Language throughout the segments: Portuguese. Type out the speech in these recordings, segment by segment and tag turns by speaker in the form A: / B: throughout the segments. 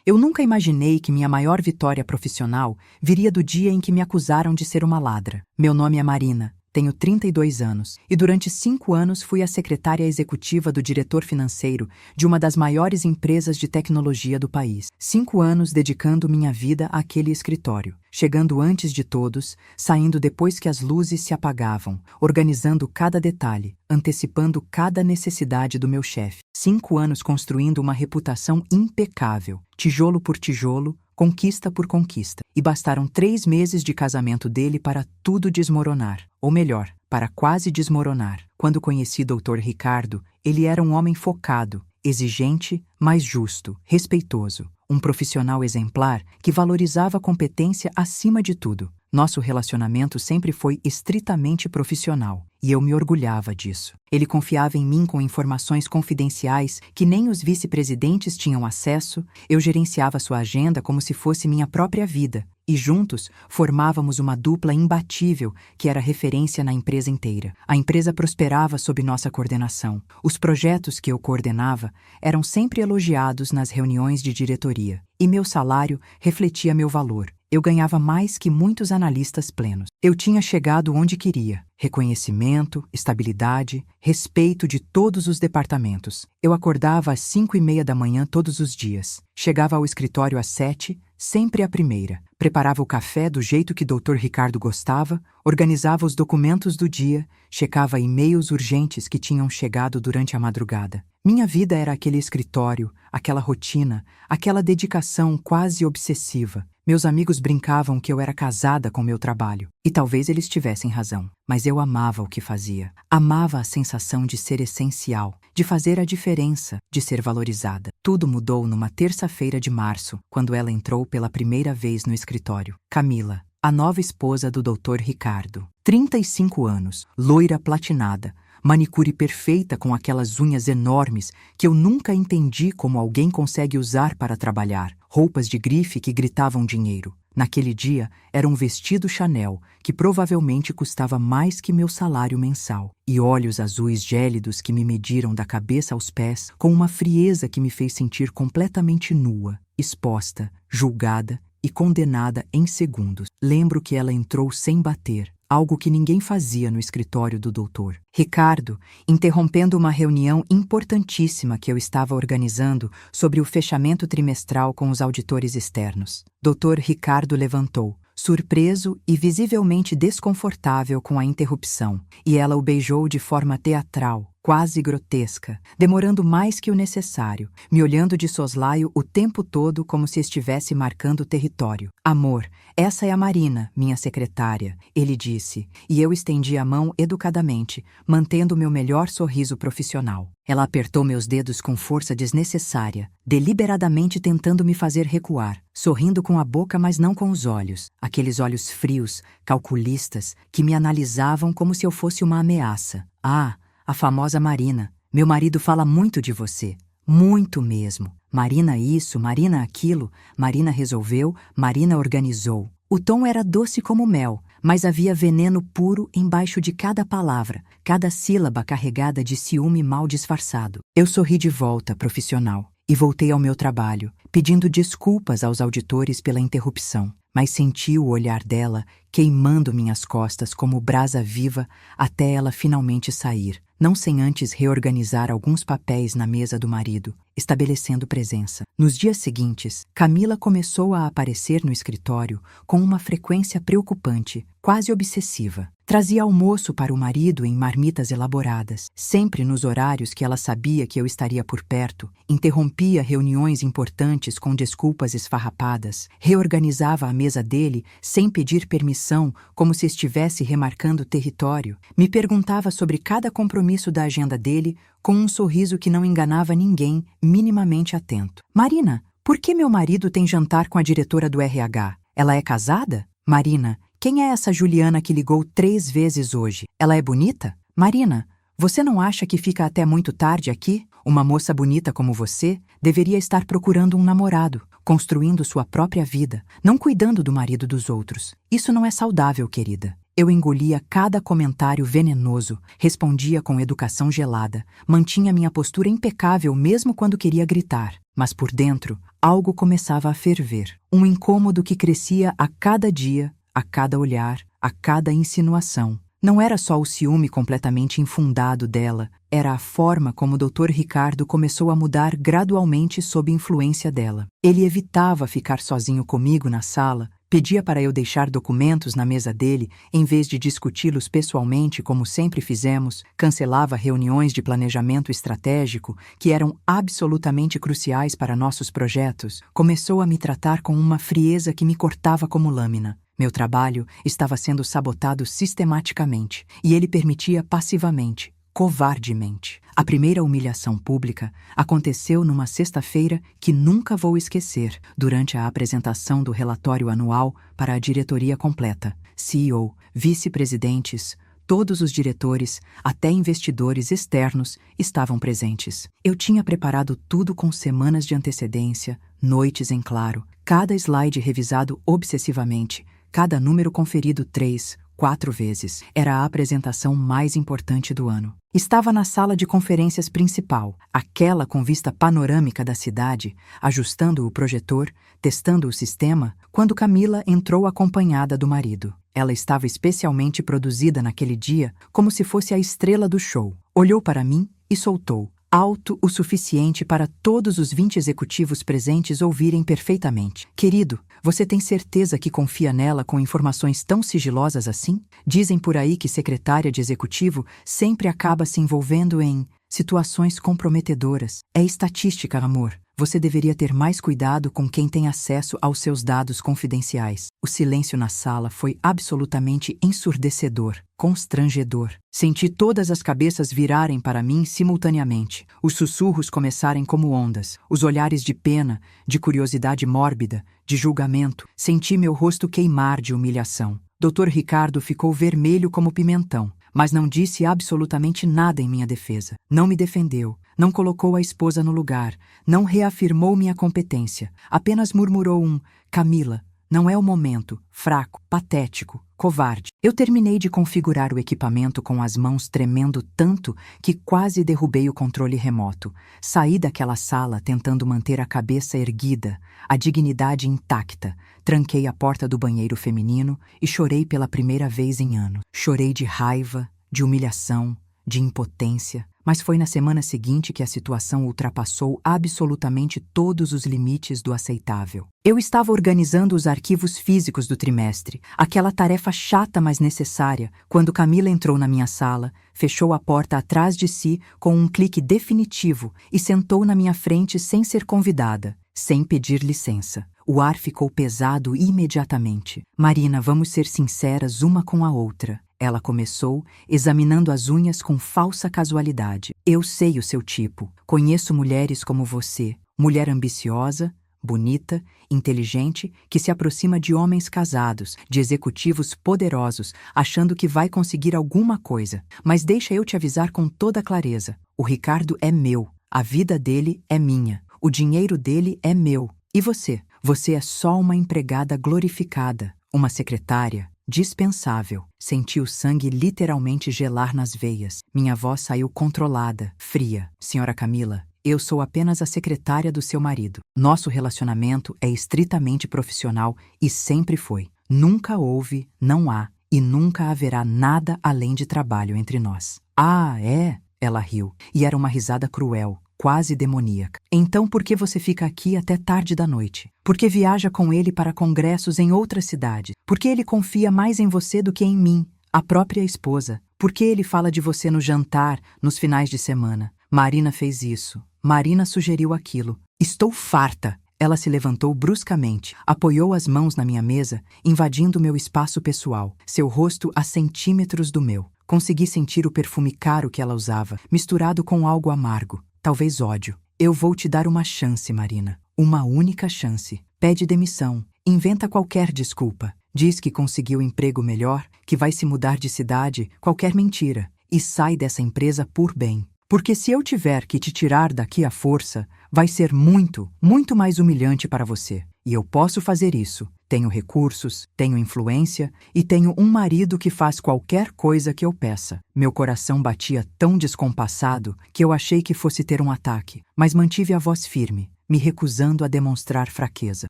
A: Eu nunca imaginei que minha maior vitória profissional viria do dia em que me acusaram de ser uma ladra. Meu nome é Marina. Tenho 32 anos e durante 5 anos fui a secretária executiva do diretor financeiro de uma das maiores empresas de tecnologia do país. 5 anos dedicando minha vida àquele escritório, chegando antes de todos, saindo depois que as luzes se apagavam, organizando cada detalhe, antecipando cada necessidade do meu chefe. 5 anos construindo uma reputação impecável, tijolo por tijolo, conquista por conquista, e bastaram 3 meses de casamento dele para tudo desmoronar, ou melhor, para quase desmoronar. Quando conheci Dr. Ricardo, ele era um homem focado, exigente, mas justo, respeitoso, um profissional exemplar que valorizava a competência acima de tudo. Nosso relacionamento sempre foi estritamente profissional, e eu me orgulhava disso. Ele confiava em mim com informações confidenciais que nem os vice-presidentes tinham acesso, eu gerenciava sua agenda como se fosse minha própria vida, e juntos formávamos uma dupla imbatível que era referência na empresa inteira. A empresa prosperava sob nossa coordenação. Os projetos que eu coordenava eram sempre elogiados nas reuniões de diretoria, e meu salário refletia meu valor. Eu ganhava mais que muitos analistas plenos. Eu tinha chegado onde queria. Reconhecimento, estabilidade, respeito de todos os departamentos. Eu acordava às 5:30 da manhã todos os dias. Chegava ao escritório às 7, sempre a primeira. Preparava o café do jeito que Dr. Ricardo gostava, organizava os documentos do dia, checava e-mails urgentes que tinham chegado durante a madrugada. Minha vida era aquele escritório, aquela rotina, aquela dedicação quase obsessiva. Meus amigos brincavam que eu era casada com meu trabalho, e talvez eles tivessem razão, mas eu amava o que fazia. Amava a sensação de ser essencial, de fazer a diferença, de ser valorizada. Tudo mudou numa terça-feira de março, quando ela entrou pela primeira vez no escritório. Camila, a nova esposa do Dr. Ricardo. 35 anos, loira platinada, manicure perfeita com aquelas unhas enormes que eu nunca entendi como alguém consegue usar para trabalhar, roupas de grife que gritavam dinheiro. Naquele dia, era um vestido Chanel, que provavelmente custava mais que meu salário mensal, e olhos azuis gélidos que me mediram da cabeça aos pés com uma frieza que me fez sentir completamente nua, exposta, julgada e condenada em segundos. Lembro que ela entrou sem bater, algo que ninguém fazia no escritório do doutor Ricardo, interrompendo uma reunião importantíssima que eu estava organizando sobre o fechamento trimestral com os auditores externos. Dr. Ricardo levantou, surpreso e visivelmente desconfortável com a interrupção, e ela o beijou de forma teatral, quase grotesca, demorando mais que o necessário, me olhando de soslaio o tempo todo como se estivesse marcando território. Amor, essa é a Marina, minha secretária, ele disse, e eu estendi a mão educadamente, mantendo meu melhor sorriso profissional. Ela apertou meus dedos com força desnecessária, deliberadamente tentando me fazer recuar, sorrindo com a boca, mas não com os olhos, aqueles olhos frios, calculistas, que me analisavam como se eu fosse uma ameaça. Ah, a famosa Marina. Meu marido fala muito de você. Muito mesmo. Marina isso, Marina aquilo, Marina resolveu, Marina organizou. O tom era doce como mel, mas havia veneno puro embaixo de cada palavra, cada sílaba carregada de ciúme mal disfarçado. Eu sorri de volta, profissional, e voltei ao meu trabalho, pedindo desculpas aos auditores pela interrupção, mas senti o olhar dela queimando minhas costas como brasa viva até ela finalmente sair, não sem antes reorganizar alguns papéis na mesa do marido, estabelecendo presença. Nos dias seguintes, Camila começou a aparecer no escritório com uma frequência preocupante, quase obsessiva. Trazia almoço para o marido em marmitas elaboradas, sempre nos horários que ela sabia que eu estaria por perto, interrompia reuniões importantes com desculpas esfarrapadas, reorganizava a mesa dele sem pedir permissão, como se estivesse remarcando território, me perguntava sobre cada compromisso da agenda dele com um sorriso que não enganava ninguém minimamente atento. Marina, por que meu marido tem jantar com a diretora do RH? Ela é casada? Marina, quem é essa Juliana que ligou 3 vezes hoje? Ela é bonita? Marina, você não acha que fica até muito tarde aqui? Uma moça bonita como você deveria estar procurando um namorado, construindo sua própria vida, não cuidando do marido dos outros. Isso não é saudável, querida. Eu engolia cada comentário venenoso, respondia com educação gelada, mantinha minha postura impecável mesmo quando queria gritar. mas por dentro, algo começava a ferver. Um incômodo que crescia a cada dia, a cada olhar, a cada insinuação. Não era só o ciúme completamente infundado dela, era a forma como o Dr. Ricardo começou a mudar gradualmente sob influência dela. Ele evitava ficar sozinho comigo na sala, pedia para eu deixar documentos na mesa dele, em vez de discuti-los pessoalmente como sempre fizemos, cancelava reuniões de planejamento estratégico que eram absolutamente cruciais para nossos projetos, começou a me tratar com uma frieza que me cortava como lâmina. Meu trabalho estava sendo sabotado sistematicamente, e ele permitia passivamente, covardemente. A primeira humilhação pública aconteceu numa sexta-feira que nunca vou esquecer, durante a apresentação do relatório anual para a diretoria completa. CEO, vice-presidentes, todos os diretores, até investidores externos, estavam presentes. Eu tinha preparado tudo com semanas de antecedência, noites em claro, cada slide revisado obsessivamente, cada número conferido 3, 4 vezes. Era a apresentação mais importante do ano. Estava na sala de conferências principal, aquela com vista panorâmica da cidade, ajustando o projetor, testando o sistema, quando Camila entrou acompanhada do marido. Ela estava especialmente produzida naquele dia, como se fosse a estrela do show. Olhou para mim e soltou, alto o suficiente para todos os 20 executivos presentes ouvirem perfeitamente. Querido, você tem certeza que confia nela com informações tão sigilosas assim? Dizem por aí que secretária de executivo sempre acaba se envolvendo em situações comprometedoras. É estatística, amor. Você deveria ter mais cuidado com quem tem acesso aos seus dados confidenciais. O silêncio na sala foi absolutamente ensurdecedor, constrangedor. Senti todas as cabeças virarem para mim simultaneamente. Os sussurros começarem como ondas, os olhares de pena, de curiosidade mórbida, de julgamento. Senti meu rosto queimar de humilhação. Dr. Ricardo ficou vermelho como pimentão, mas não disse absolutamente nada em minha defesa. Não me defendeu. Não colocou a esposa no lugar, não reafirmou minha competência, apenas murmurou Camila, não é o momento, fraco, patético, covarde. Eu terminei de configurar o equipamento com as mãos tremendo tanto que quase derrubei o controle remoto. Saí daquela sala tentando manter a cabeça erguida, a dignidade intacta. Tranquei a porta do banheiro feminino e chorei pela primeira vez em anos. Chorei de raiva, de humilhação, de impotência. Mas foi na semana seguinte que a situação ultrapassou absolutamente todos os limites do aceitável. Eu estava organizando os arquivos físicos do trimestre, aquela tarefa chata mas necessária, quando Camila entrou na minha sala, fechou a porta atrás de si com um clique definitivo e sentou na minha frente sem ser convidada, sem pedir licença. O ar ficou pesado imediatamente. Marina, vamos ser sinceras uma com a outra. Ela começou, examinando as unhas com falsa casualidade. Eu sei o seu tipo. Conheço mulheres como você. Mulher ambiciosa, bonita, inteligente, que se aproxima de homens casados, de executivos poderosos, achando que vai conseguir alguma coisa. Mas deixa eu te avisar com toda clareza. O Ricardo é meu. A vida dele é minha. O dinheiro dele é meu. E você? Você é só uma empregada glorificada, uma secretária dispensável. Senti o sangue literalmente gelar nas veias. Minha voz saiu controlada, fria. Senhora Camila, eu sou apenas a secretária do seu marido. Nosso relacionamento é estritamente profissional e sempre foi. Nunca houve, não há e nunca haverá nada além de trabalho entre nós. Ah, é? Ela riu, e era uma risada cruel, quase demoníaca. Então por que você fica aqui até tarde da noite? Por que viaja com ele para congressos em outras cidades? Por que ele confia mais em você do que em mim, a própria esposa? Por que ele fala de você no jantar, nos finais de semana? Marina fez isso. Marina sugeriu aquilo. Estou farta. Ela se levantou bruscamente, apoiou as mãos na minha mesa, invadindo meu espaço pessoal, seu rosto a centímetros do meu. Consegui sentir o perfume caro que ela usava, misturado com algo amargo. Talvez ódio. Eu vou te dar uma chance, Marina. Uma única chance. Pede demissão. Inventa qualquer desculpa. Diz que conseguiu emprego melhor, que vai se mudar de cidade, qualquer mentira. E sai dessa empresa por bem. Porque se eu tiver que te tirar daqui à força, vai ser muito, muito mais humilhante para você. E eu posso fazer isso. Tenho recursos, tenho influência e tenho um marido que faz qualquer coisa que eu peça. Meu coração batia tão descompassado que eu achei que fosse ter um ataque, mas mantive a voz firme. me recusando a demonstrar fraqueza.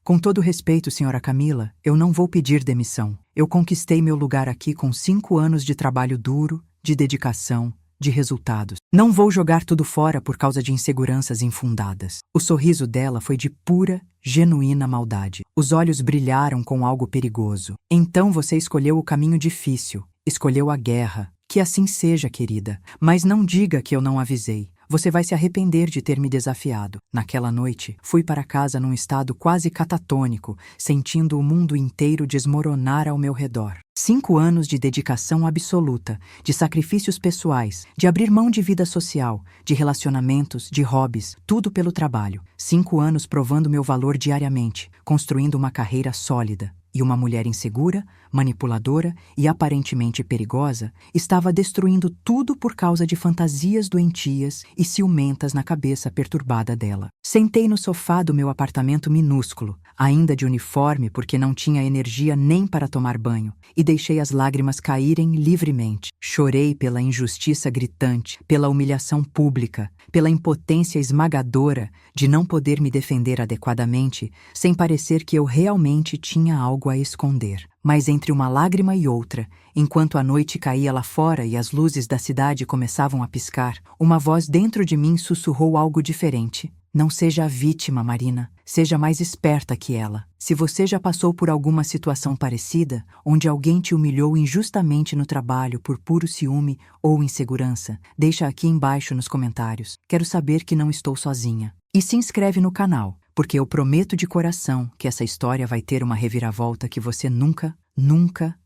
A: Com todo respeito, senhora Camila, eu não vou pedir demissão. Eu conquistei meu lugar aqui com 5 anos de trabalho duro, de dedicação, de resultados. Não vou jogar tudo fora por causa de inseguranças infundadas. O sorriso dela foi de pura, genuína maldade. Os olhos brilharam com algo perigoso. Então você escolheu o caminho difícil. Escolheu a guerra. Que assim seja, querida. Mas não diga que eu não avisei. Você vai se arrepender de ter me desafiado. Naquela noite, fui para casa num estado quase catatônico, sentindo o mundo inteiro desmoronar ao meu redor. 5 anos de dedicação absoluta, de sacrifícios pessoais, de abrir mão de vida social, de relacionamentos, de hobbies, tudo pelo trabalho. 5 anos provando meu valor diariamente, construindo uma carreira sólida. E uma mulher insegura, manipuladora e aparentemente perigosa estava destruindo tudo por causa de fantasias doentias e ciumentas na cabeça perturbada dela. Sentei no sofá do meu apartamento minúsculo, ainda de uniforme porque não tinha energia nem para tomar banho, e deixei as lágrimas caírem livremente. Chorei pela injustiça gritante, pela humilhação pública, pela impotência esmagadora de não poder me defender adequadamente, sem parecer que eu realmente tinha algo a esconder. Mas entre uma lágrima e outra, enquanto a noite caía lá fora e as luzes da cidade começavam a piscar, uma voz dentro de mim sussurrou algo diferente. Não seja a vítima, Marina. Seja mais esperta que ela. Se você já passou por alguma situação parecida, onde alguém te humilhou injustamente no trabalho por puro ciúme ou insegurança, deixa aqui embaixo nos comentários. Quero saber que não estou sozinha. E se inscreve no canal, porque eu prometo de coração que essa história vai ter uma reviravolta que você nunca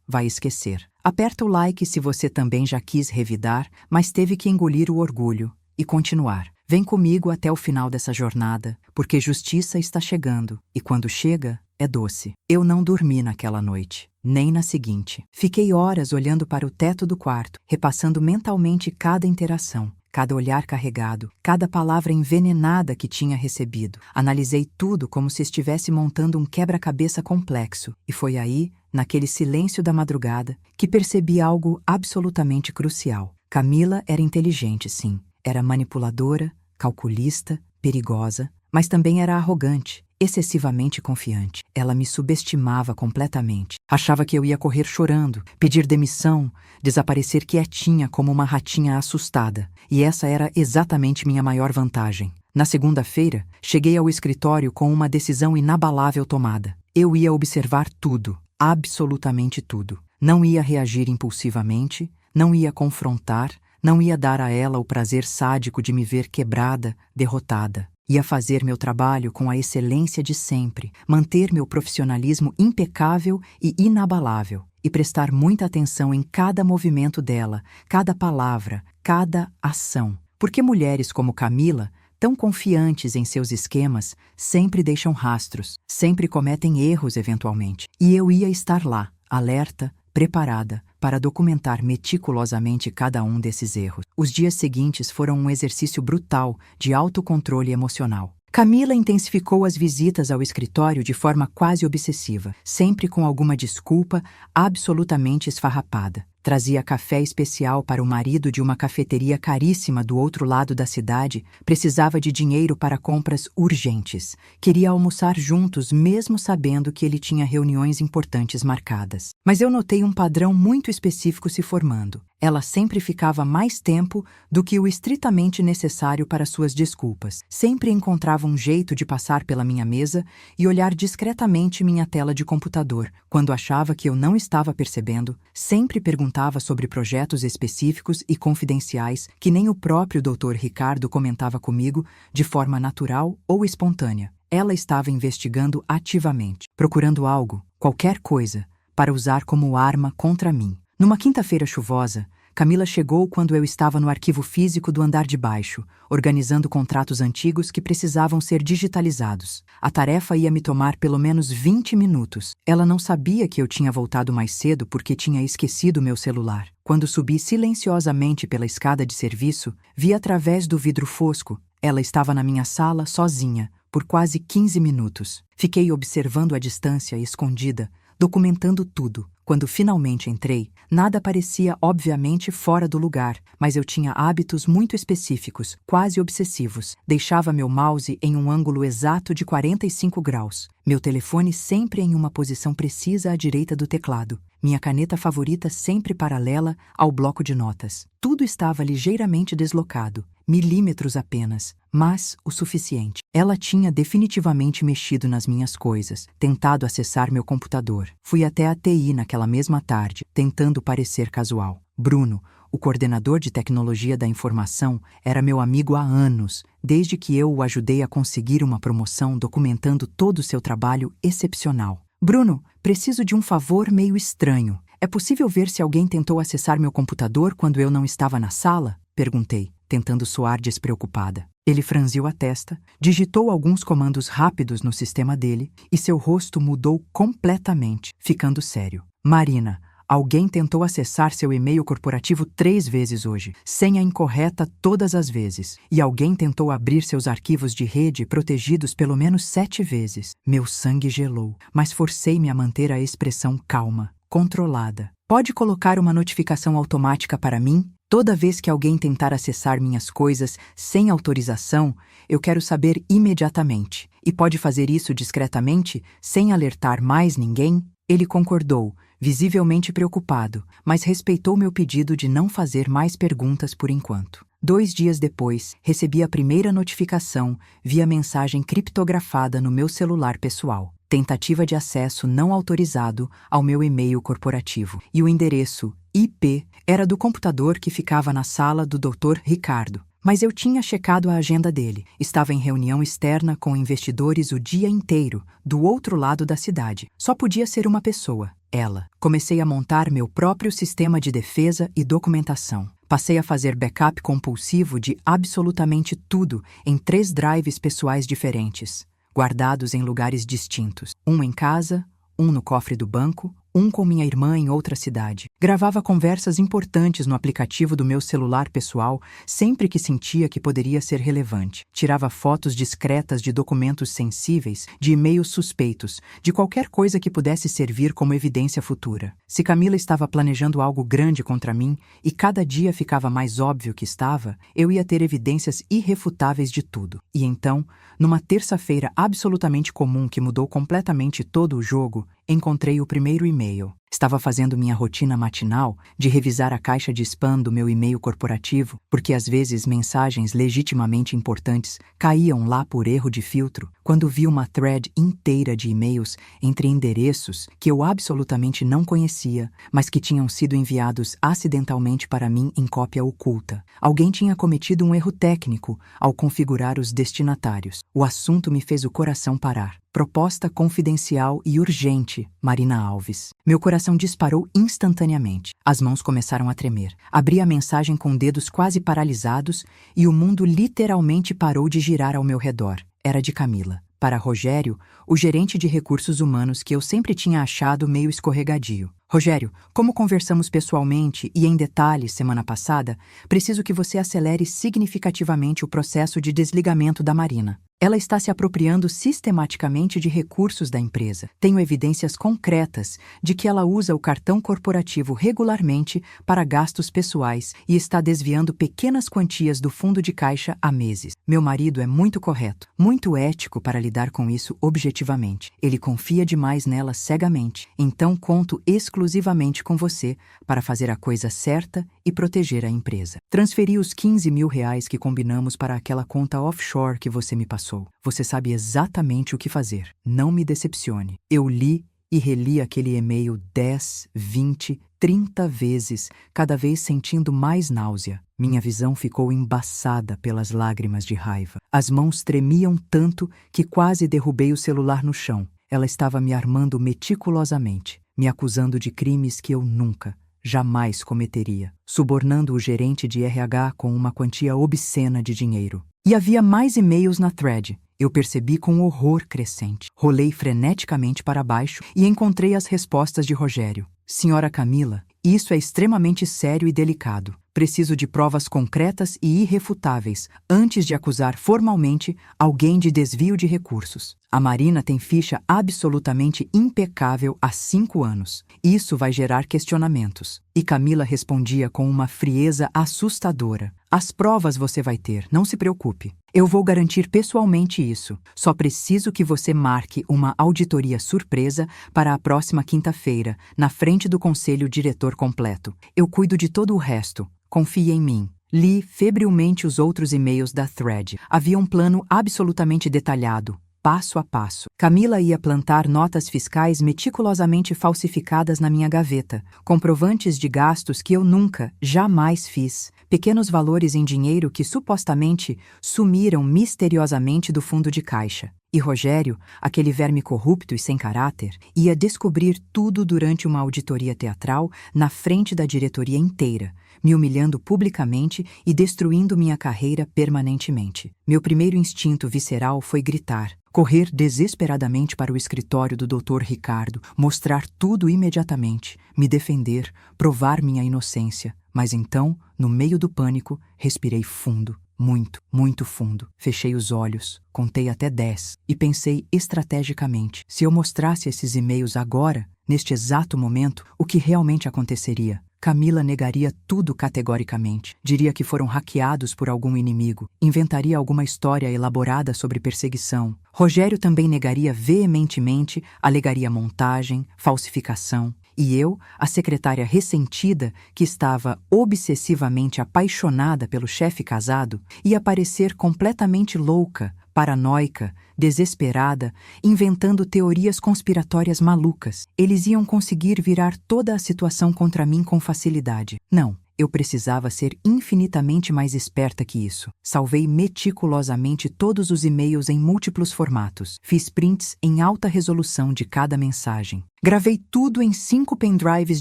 A: vai esquecer. Aperta o like se você também já quis revidar, mas teve que engolir o orgulho e continuar. Vem comigo até o final dessa jornada, porque justiça está chegando, e quando chega, é doce. Eu não dormi naquela noite, nem na seguinte. Fiquei horas olhando para o teto do quarto, repassando mentalmente cada interação, cada olhar carregado, cada palavra envenenada que tinha recebido. Analisei tudo como se estivesse montando um quebra-cabeça complexo, e foi aí, naquele silêncio da madrugada, que percebi algo absolutamente crucial. Camila era inteligente, sim. Era manipuladora, calculista, perigosa, mas também era arrogante, excessivamente confiante. Ela me subestimava completamente. Achava que eu ia correr chorando, pedir demissão, desaparecer quietinha como uma ratinha assustada. E essa era exatamente minha maior vantagem. Na segunda-feira, cheguei ao escritório com uma decisão inabalável tomada. Eu ia observar tudo, absolutamente tudo. Não ia reagir impulsivamente, não ia confrontar, não ia dar a ela o prazer sádico de me ver quebrada, derrotada. Ia fazer meu trabalho com a excelência de sempre, manter meu profissionalismo impecável e inabalável, e prestar muita atenção em cada movimento dela, cada palavra, cada ação. Porque mulheres como Camila, tão confiantes em seus esquemas, sempre deixam rastros, sempre cometem erros eventualmente. E eu ia estar lá, alerta, preparada, para documentar meticulosamente cada um desses erros. Os dias seguintes foram um exercício brutal de autocontrole emocional. Camila intensificou as visitas ao escritório de forma quase obsessiva, sempre com alguma desculpa absolutamente esfarrapada. Trazia café especial para o marido de uma cafeteria caríssima do outro lado da cidade, precisava de dinheiro para compras urgentes. Queria almoçar juntos, mesmo sabendo que ele tinha reuniões importantes marcadas. Mas eu notei um padrão muito específico se formando. Ela sempre ficava mais tempo do que o estritamente necessário para suas desculpas. Sempre encontrava um jeito de passar pela minha mesa e olhar discretamente minha tela de computador. Quando achava que eu não estava percebendo, sempre perguntava sobre projetos específicos e confidenciais que nem o próprio Dr. Ricardo comentava comigo de forma natural ou espontânea. Ela estava investigando ativamente, procurando algo, qualquer coisa, para usar como arma contra mim. Numa quinta-feira chuvosa, Camila chegou quando eu estava no arquivo físico do andar de baixo, organizando contratos antigos que precisavam ser digitalizados. A tarefa ia me tomar pelo menos 20 minutos. Ela não sabia que eu tinha voltado mais cedo porque tinha esquecido meu celular. Quando subi silenciosamente pela escada de serviço, vi através do vidro fosco. Ela estava na minha sala, sozinha, por quase 15 minutos. Fiquei observando à distância, escondida, documentando tudo. Quando finalmente entrei, nada parecia obviamente fora do lugar, mas eu tinha hábitos muito específicos, quase obsessivos. Deixava meu mouse em um ângulo exato de 45 graus. Meu telefone sempre em uma posição precisa à direita do teclado. Minha caneta favorita sempre paralela ao bloco de notas. Tudo estava ligeiramente deslocado, milímetros apenas, mas o suficiente. Ela tinha definitivamente mexido nas minhas coisas, tentado acessar meu computador. Fui até a TI naquela mesma tarde, tentando parecer casual. Bruno, o coordenador de tecnologia da informação, era meu amigo há anos, desde que eu o ajudei a conseguir uma promoção documentando todo o seu trabalho excepcional. Bruno, preciso de um favor meio estranho. É possível ver se alguém tentou acessar meu computador quando eu não estava na sala? Perguntei, tentando soar despreocupada. Ele franziu a testa, digitou alguns comandos rápidos no sistema dele e seu rosto mudou completamente, ficando sério. Marina, alguém tentou acessar seu e-mail corporativo 3 vezes hoje, senha incorreta todas as vezes. E alguém tentou abrir seus arquivos de rede protegidos pelo menos 7 vezes. Meu sangue gelou, mas forcei-me a manter a expressão calma, controlada. Pode colocar uma notificação automática para mim? Toda vez que alguém tentar acessar minhas coisas sem autorização, eu quero saber imediatamente. E pode fazer isso discretamente, sem alertar mais ninguém? Ele concordou, visivelmente preocupado, mas respeitou meu pedido de não fazer mais perguntas por enquanto. 2 dias depois, recebi a primeira notificação via mensagem criptografada no meu celular pessoal. Tentativa de acesso não autorizado ao meu e-mail corporativo. E o endereço IP era do computador que ficava na sala do Dr. Ricardo. Mas eu tinha checado a agenda dele. Estava em reunião externa com investidores o dia inteiro, do outro lado da cidade. Só podia ser uma pessoa, ela. Comecei a montar meu próprio sistema de defesa e documentação. Passei a fazer backup compulsivo de absolutamente tudo em 3 drives pessoais diferentes, guardados em lugares distintos. Um em casa, um no cofre do banco, um com minha irmã em outra cidade. Gravava conversas importantes no aplicativo do meu celular pessoal sempre que sentia que poderia ser relevante. Tirava fotos discretas de documentos sensíveis, de e-mails suspeitos, de qualquer coisa que pudesse servir como evidência futura. Se Camila estava planejando algo grande contra mim, e cada dia ficava mais óbvio que estava, eu ia ter evidências irrefutáveis de tudo. E então, numa terça-feira absolutamente comum que mudou completamente todo o jogo, encontrei o primeiro e-mail. Estava fazendo minha rotina matinal de revisar a caixa de spam do meu e-mail corporativo, porque às vezes mensagens legitimamente importantes caíam lá por erro de filtro, quando vi uma thread inteira de e-mails entre endereços que eu absolutamente não conhecia, mas que tinham sido enviados acidentalmente para mim em cópia oculta. Alguém tinha cometido um erro técnico ao configurar os destinatários. O assunto me fez o coração parar. Proposta confidencial e urgente, Marina Alves. Meu coração disparou instantaneamente. As mãos começaram a tremer. Abri a mensagem com dedos quase paralisados e o mundo literalmente parou de girar ao meu redor. Era de Camila. Para Rogério, o gerente de recursos humanos que eu sempre tinha achado meio escorregadio. Rogério, como conversamos pessoalmente e em detalhes semana passada, preciso que você acelere significativamente o processo de desligamento da Marina. Ela está se apropriando sistematicamente de recursos da empresa. Tenho evidências concretas de que ela usa o cartão corporativo regularmente para gastos pessoais e está desviando pequenas quantias do fundo de caixa há meses. Meu marido é muito correto, muito ético para lidar com isso objetivamente. Ele confia demais nela cegamente. Então conto exclusivamente com você para fazer a coisa certa e proteger a empresa. Transferi os R$ 15.000 que combinamos para aquela conta offshore que você me passou. Você sabe exatamente o que fazer. Não me decepcione. Eu li e reli aquele e-mail 10, 20, 30 vezes, cada vez sentindo mais náusea. Minha visão ficou embaçada pelas lágrimas de raiva. As mãos tremiam tanto que quase derrubei o celular no chão. Ela estava me armando meticulosamente, me acusando de crimes que eu nunca, jamais cometeria, subornando o gerente de RH com uma quantia obscena de dinheiro. E havia mais e-mails na thread. Eu percebi com horror crescente. Rolei freneticamente para baixo e encontrei as respostas de Rogério. Senhora Camila, isso é extremamente sério e delicado. Preciso de provas concretas e irrefutáveis antes de acusar formalmente alguém de desvio de recursos. A Marina tem ficha absolutamente impecável há 5 anos. Isso vai gerar questionamentos. E Camila respondia com uma frieza assustadora. As provas você vai ter, não se preocupe. Eu vou garantir pessoalmente isso. Só preciso que você marque uma auditoria surpresa para a próxima quinta-feira, na frente do conselho diretor completo. Eu cuido de todo o resto. Confie em mim. Li febrilmente os outros e-mails da thread. Havia um plano absolutamente detalhado, passo a passo. Camila ia plantar notas fiscais meticulosamente falsificadas na minha gaveta, comprovantes de gastos que eu nunca, jamais fiz, pequenos valores em dinheiro que supostamente sumiram misteriosamente do fundo de caixa. E Rogério, aquele verme corrupto e sem caráter, ia descobrir tudo durante uma auditoria teatral na frente da diretoria inteira, me humilhando publicamente e destruindo minha carreira permanentemente. Meu primeiro instinto visceral foi gritar, correr desesperadamente para o escritório do Dr. Ricardo, mostrar tudo imediatamente, me defender, provar minha inocência. Mas então, no meio do pânico, respirei fundo. Muito, muito fundo. Fechei os olhos, contei até 10 e pensei estrategicamente. Se eu mostrasse esses e-mails agora, neste exato momento, o que realmente aconteceria? Camila negaria tudo categoricamente. Diria que foram hackeados por algum inimigo. Inventaria alguma história elaborada sobre perseguição. Rogério também negaria veementemente, alegaria montagem, falsificação. E eu, a secretária ressentida, que estava obsessivamente apaixonada pelo chefe casado, ia parecer completamente louca, paranoica, desesperada, inventando teorias conspiratórias malucas. Eles iam conseguir virar toda a situação contra mim com facilidade. Não. Eu precisava ser infinitamente mais esperta que isso. Salvei meticulosamente todos os e-mails em múltiplos formatos. Fiz prints em alta resolução de cada mensagem. Gravei tudo em 5 pendrives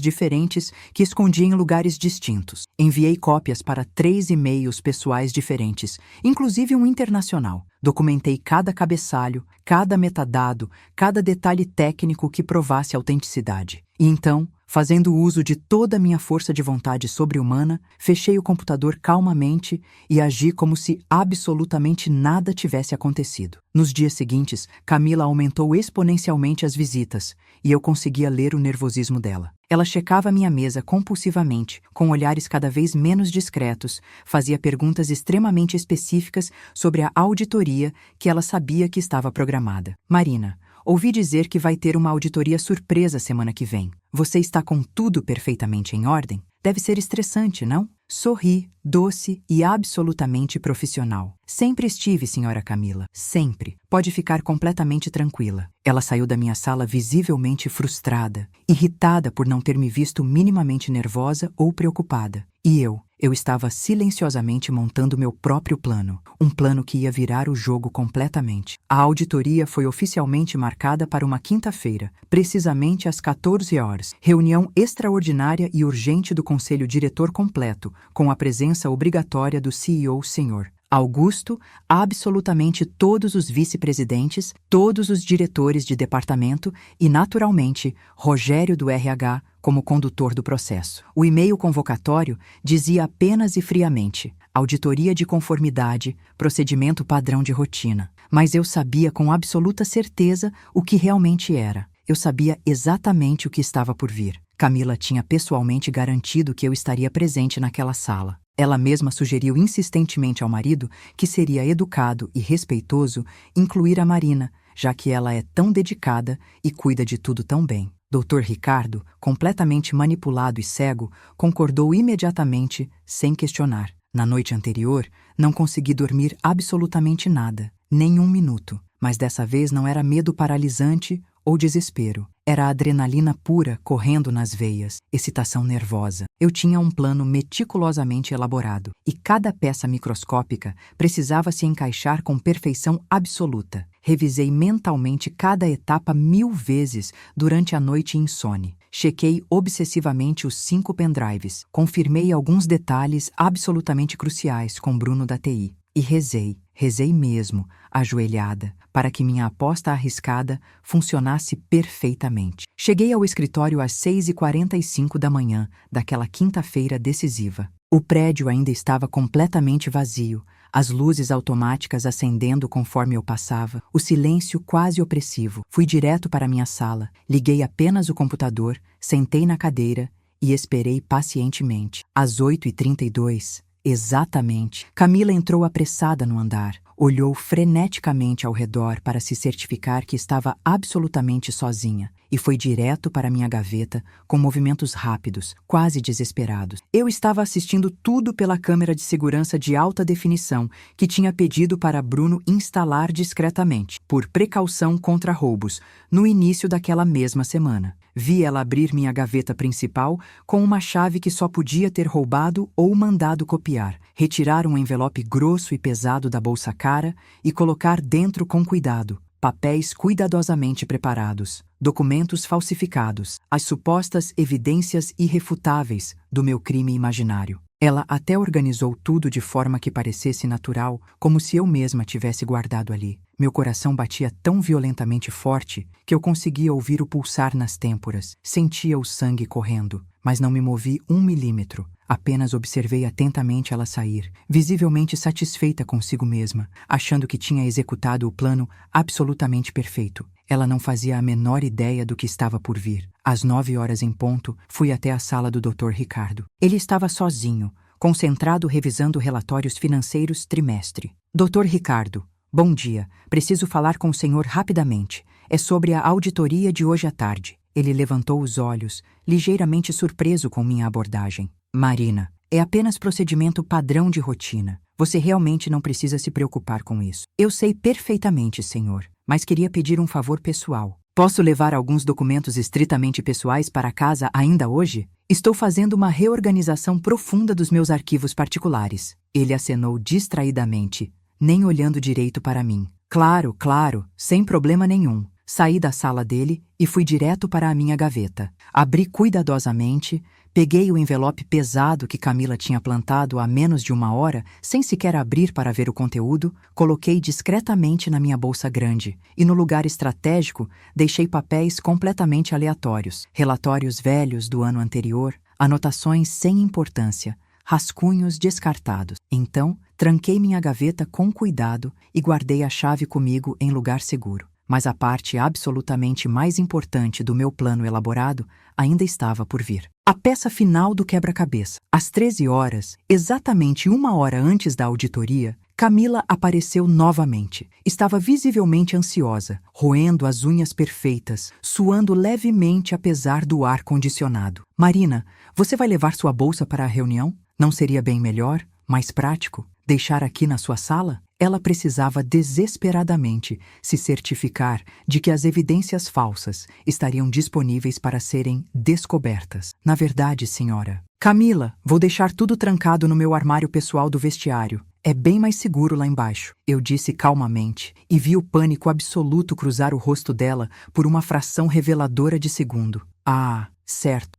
A: diferentes que escondi em lugares distintos. Enviei cópias para 3 e-mails pessoais diferentes, inclusive um internacional. Documentei cada cabeçalho, cada metadado, cada detalhe técnico que provasse autenticidade. E então, fazendo uso de toda a minha força de vontade sobre-humana, fechei o computador calmamente e agi como se absolutamente nada tivesse acontecido. Nos dias seguintes, Camila aumentou exponencialmente as visitas e eu conseguia ler o nervosismo dela. Ela checava minha mesa compulsivamente, com olhares cada vez menos discretos, fazia perguntas extremamente específicas sobre a auditoria que ela sabia que estava programada. Marina, ouvi dizer que vai ter uma auditoria surpresa semana que vem. Você está com tudo perfeitamente em ordem? Deve ser estressante, não? Sorri, doce e absolutamente profissional. Sempre estive, senhora Camila. Sempre. Pode ficar completamente tranquila. Ela saiu da minha sala visivelmente frustrada, irritada por não ter me visto minimamente nervosa ou preocupada. E eu estava silenciosamente montando meu próprio plano. Um plano que ia virar o jogo completamente. A auditoria foi oficialmente marcada para uma quinta-feira, precisamente às 14 horas. Reunião extraordinária e urgente do Conselho Diretor completo, com a presença obrigatória do CEO Sr. Augusto, absolutamente todos os vice-presidentes, todos os diretores de departamento e, naturalmente, Rogério do RH como condutor do processo. O e-mail convocatório dizia apenas e friamente: auditoria de conformidade, procedimento padrão de rotina. Mas eu sabia com absoluta certeza o que realmente era. Eu sabia exatamente o que estava por vir. Camila tinha pessoalmente garantido que eu estaria presente naquela sala. Ela mesma sugeriu insistentemente ao marido que seria educado e respeitoso incluir a Marina, já que ela é tão dedicada e cuida de tudo tão bem. Dr. Ricardo, completamente manipulado e cego, concordou imediatamente, sem questionar. Na noite anterior, não consegui dormir absolutamente nada, nem um minuto. Mas dessa vez não era medo paralisante ou desespero. Era adrenalina pura correndo nas veias, excitação nervosa. Eu tinha um plano meticulosamente elaborado, e cada peça microscópica precisava se encaixar com perfeição absoluta. Revisei mentalmente cada etapa 1000 vezes durante a noite insone. Chequei obsessivamente os 5 pendrives. Confirmei alguns detalhes absolutamente cruciais com Bruno da TI. E rezei mesmo, ajoelhada, para que minha aposta arriscada funcionasse perfeitamente. Cheguei ao escritório às 6h45 da manhã daquela quinta-feira decisiva. O prédio ainda estava completamente vazio, as luzes automáticas acendendo conforme eu passava, o silêncio quase opressivo. Fui direto para minha sala, liguei apenas o computador, sentei na cadeira e esperei pacientemente. Às 8h32, exatamente, Camila entrou apressada no andar. Olhou freneticamente ao redor para se certificar que estava absolutamente sozinha e foi direto para minha gaveta com movimentos rápidos, quase desesperados. Eu estava assistindo tudo pela câmera de segurança de alta definição que tinha pedido para Bruno instalar discretamente, por precaução contra roubos, no início daquela mesma semana. Vi ela abrir minha gaveta principal com uma chave que só podia ter roubado ou mandado copiar, retirar um envelope grosso e pesado da bolsa cara e colocar dentro com cuidado papéis cuidadosamente preparados, documentos falsificados, as supostas evidências irrefutáveis do meu crime imaginário. Ela até organizou tudo de forma que parecesse natural, como se eu mesma tivesse guardado ali. Meu coração batia tão violentamente forte que eu conseguia ouvir o pulsar nas têmporas, sentia o sangue correndo, mas não me movi 1 milímetro. Apenas observei atentamente ela sair, visivelmente satisfeita consigo mesma, achando que tinha executado o plano absolutamente perfeito. Ela não fazia a menor ideia do que estava por vir. Às 9h em ponto, fui até a sala do Dr. Ricardo. Ele estava sozinho, concentrado revisando relatórios financeiros trimestre. Dr. Ricardo, bom dia. Preciso falar com o senhor rapidamente. É sobre a auditoria de hoje à tarde. Ele levantou os olhos, ligeiramente surpreso com minha abordagem. Marina, é apenas procedimento padrão de rotina. Você realmente não precisa se preocupar com isso. Eu sei perfeitamente, senhor, mas queria pedir um favor pessoal. Posso levar alguns documentos estritamente pessoais para casa ainda hoje? Estou fazendo uma reorganização profunda dos meus arquivos particulares. Ele acenou distraidamente, nem olhando direito para mim. Claro, sem problema nenhum. Saí da sala dele e fui direto para a minha gaveta. Abri cuidadosamente, peguei o envelope pesado que Camila tinha plantado há menos de 1 hora, sem sequer abrir para ver o conteúdo, coloquei discretamente na minha bolsa grande e no lugar estratégico deixei papéis completamente aleatórios, relatórios velhos do ano anterior, anotações sem importância, rascunhos descartados. Então, tranquei minha gaveta com cuidado e guardei a chave comigo em lugar seguro. Mas a parte absolutamente mais importante do meu plano elaborado ainda estava por vir. A peça final do quebra-cabeça. Às 13h, exatamente 1 hora antes da auditoria, Camila apareceu novamente. Estava visivelmente ansiosa, roendo as unhas perfeitas, suando levemente apesar do ar-condicionado. Marina, você vai levar sua bolsa para a reunião? Não seria bem melhor, mais prático, deixar aqui na sua sala? Ela precisava desesperadamente se certificar de que as evidências falsas estariam disponíveis para serem descobertas. Na verdade, senhora. Camila, vou deixar tudo trancado no meu armário pessoal do vestiário. É bem mais seguro lá embaixo, eu disse calmamente, e vi o pânico absoluto cruzar o rosto dela por uma fração reveladora de segundo. Ah, certo,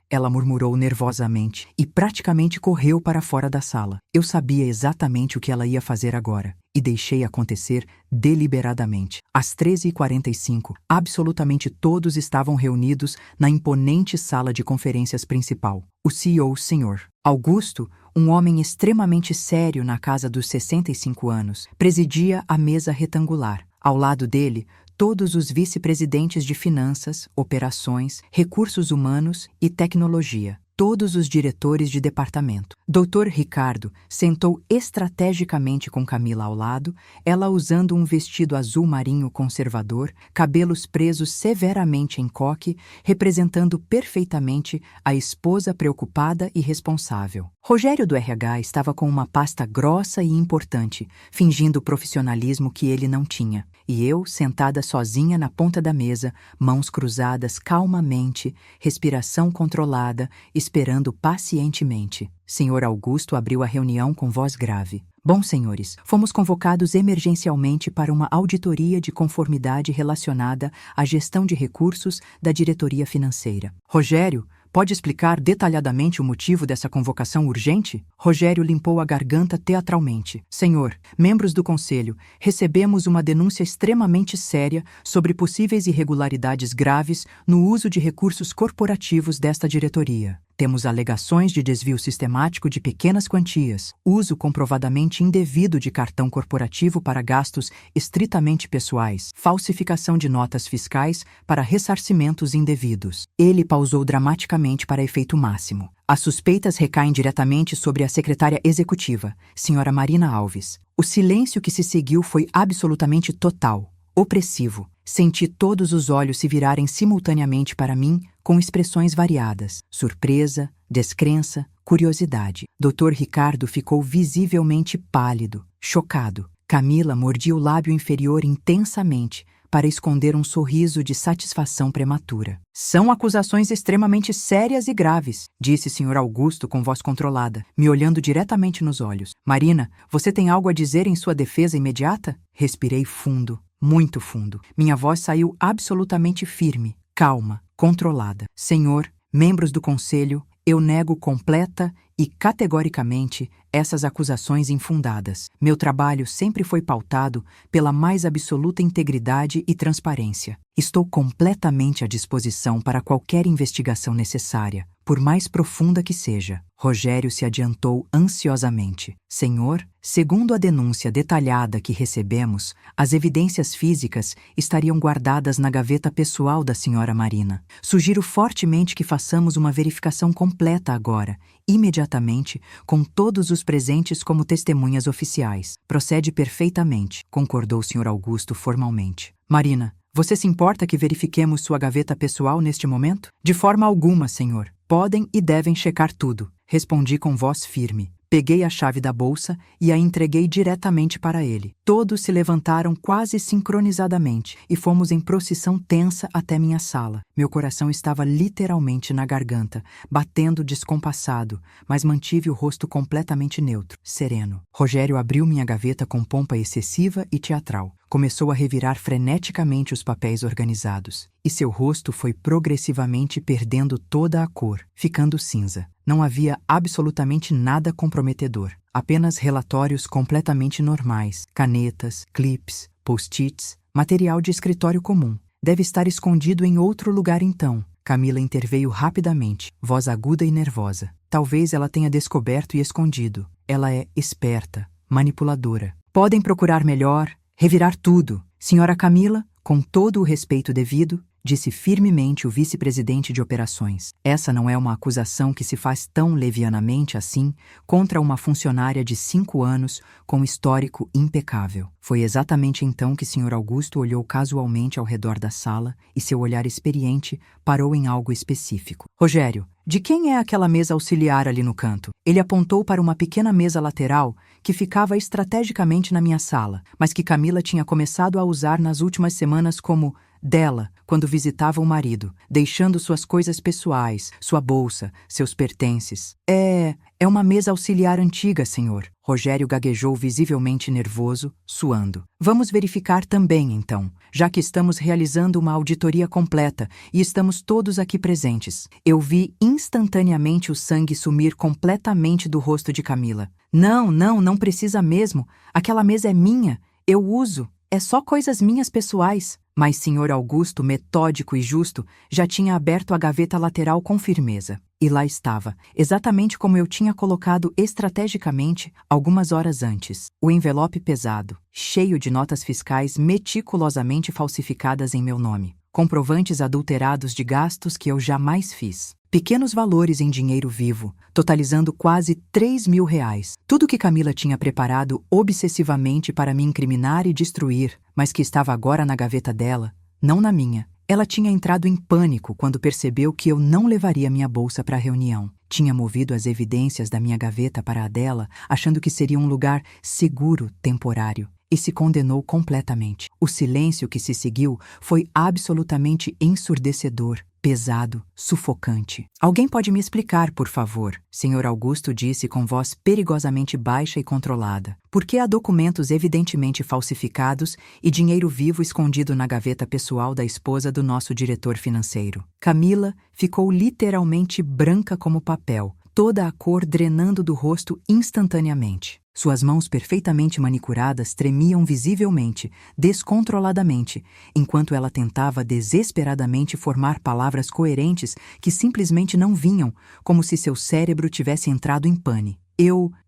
A: ela murmurou nervosamente e praticamente correu para fora da sala. Eu sabia exatamente o que ela ia fazer agora e deixei acontecer deliberadamente. Às 13h45, absolutamente todos estavam reunidos na imponente sala de conferências principal. O CEO, Sr. Augusto, um homem extremamente sério na casa dos 65 anos, presidia a mesa retangular. Ao lado dele, todos os vice-presidentes de finanças, operações, recursos humanos e tecnologia. Todos os diretores de departamento. Dr. Ricardo sentou estrategicamente com Camila ao lado, ela usando um vestido azul marinho conservador, cabelos presos severamente em coque, representando perfeitamente a esposa preocupada e responsável. Rogério do RH estava com uma pasta grossa e importante, fingindo o profissionalismo que ele não tinha. E eu, sentada sozinha na ponta da mesa, mãos cruzadas calmamente, respiração controlada, esperando pacientemente. Sr. Augusto abriu a reunião com voz grave. Bom, senhores, fomos convocados emergencialmente para uma auditoria de conformidade relacionada à gestão de recursos da diretoria financeira. Rogério, pode explicar detalhadamente o motivo dessa convocação urgente? Rogério limpou a garganta teatralmente. Senhor, membros do conselho, recebemos uma denúncia extremamente séria sobre possíveis irregularidades graves no uso de recursos corporativos desta diretoria. Temos alegações de desvio sistemático de pequenas quantias, uso comprovadamente indevido de cartão corporativo para gastos estritamente pessoais, falsificação de notas fiscais para ressarcimentos indevidos. Ele pausou dramaticamente para efeito máximo. As suspeitas recaem diretamente sobre a secretária executiva, Sra. Marina Alves. O silêncio que se seguiu foi absolutamente total, opressivo. Senti todos os olhos se virarem simultaneamente para mim com expressões variadas: surpresa, descrença, curiosidade. Dr. Ricardo ficou visivelmente pálido, chocado. Camila mordia o lábio inferior intensamente para esconder um sorriso de satisfação prematura. São acusações extremamente sérias e graves, disse Sr. Augusto com voz controlada, me olhando diretamente nos olhos. Marina, você tem algo a dizer em sua defesa imediata? Respirei fundo. Muito fundo. Minha voz saiu absolutamente firme, calma, controlada. Senhor, membros do Conselho, eu nego completa e categoricamente essas acusações infundadas. Meu trabalho sempre foi pautado pela mais absoluta integridade e transparência. Estou completamente à disposição para qualquer investigação necessária, por mais profunda que seja. Rogério se adiantou ansiosamente. Senhor, segundo a denúncia detalhada que recebemos, as evidências físicas estariam guardadas na gaveta pessoal da senhora Marina. Sugiro fortemente que façamos uma verificação completa agora, imediatamente, com todos os presentes como testemunhas oficiais. Procede perfeitamente, concordou o Sr. Augusto formalmente. Marina, você se importa que verifiquemos sua gaveta pessoal neste momento? De forma alguma, senhor. Podem e devem checar tudo, respondi com voz firme. Peguei a chave da bolsa e a entreguei diretamente para ele. Todos se levantaram quase sincronizadamente e fomos em procissão tensa até minha sala. Meu coração estava literalmente na garganta, batendo descompassado, mas mantive o rosto completamente neutro, sereno. Rogério abriu minha gaveta com pompa excessiva e teatral. Começou a revirar freneticamente os papéis organizados, e seu rosto foi progressivamente perdendo toda a cor, ficando cinza. Não havia absolutamente nada comprometedor, apenas relatórios completamente normais, canetas, clips, post-its, material de escritório comum. Deve estar escondido em outro lugar então. Camila interveio rapidamente, voz aguda e nervosa. Talvez ela tenha descoberto e escondido. Ela é esperta, manipuladora. Podem procurar melhor, revirar tudo. Senhora Camila, com todo o respeito devido, disse firmemente o vice-presidente de operações. Essa não é uma acusação que se faz tão levianamente assim contra uma funcionária de 5 anos com histórico impecável. Foi exatamente então que Sr. Augusto olhou casualmente ao redor da sala e seu olhar experiente parou em algo específico. Rogério, de quem é aquela mesa auxiliar ali no canto? Ele apontou para uma pequena mesa lateral que ficava estrategicamente na minha sala, mas que Camila tinha começado a usar nas últimas semanas como dela, quando visitava o marido, deixando suas coisas pessoais, sua bolsa, seus pertences. É uma mesa auxiliar antiga, senhor. Rogério gaguejou visivelmente nervoso, suando. Vamos verificar também, então, já que estamos realizando uma auditoria completa e estamos todos aqui presentes. Eu vi instantaneamente o sangue sumir completamente do rosto de Camila. Não precisa mesmo. Aquela mesa é minha. Eu uso. É só coisas minhas pessoais. Mas Sr. Augusto, metódico e justo, já tinha aberto a gaveta lateral com firmeza. E lá estava, exatamente como eu tinha colocado estrategicamente algumas horas antes. O envelope pesado, cheio de notas fiscais meticulosamente falsificadas em meu nome. Comprovantes adulterados de gastos que eu jamais fiz. Pequenos valores em dinheiro vivo, totalizando quase R$3.000. Tudo que Camila tinha preparado obsessivamente para me incriminar e destruir, mas que estava agora na gaveta dela, não na minha. Ela tinha entrado em pânico quando percebeu que eu não levaria minha bolsa para a reunião. Tinha movido as evidências da minha gaveta para a dela, achando que seria um lugar seguro, temporário. E se condenou completamente. O silêncio que se seguiu foi absolutamente ensurdecedor, pesado, sufocante. Alguém pode me explicar, por favor? Sr. Augusto disse com voz perigosamente baixa e controlada. Por que há documentos evidentemente falsificados e dinheiro vivo escondido na gaveta pessoal da esposa do nosso diretor financeiro? Camila ficou literalmente branca como papel, toda a cor drenando do rosto instantaneamente. Suas mãos perfeitamente manicuradas tremiam visivelmente, descontroladamente, enquanto ela tentava desesperadamente formar palavras coerentes que simplesmente não vinham, como se seu cérebro tivesse entrado em pane.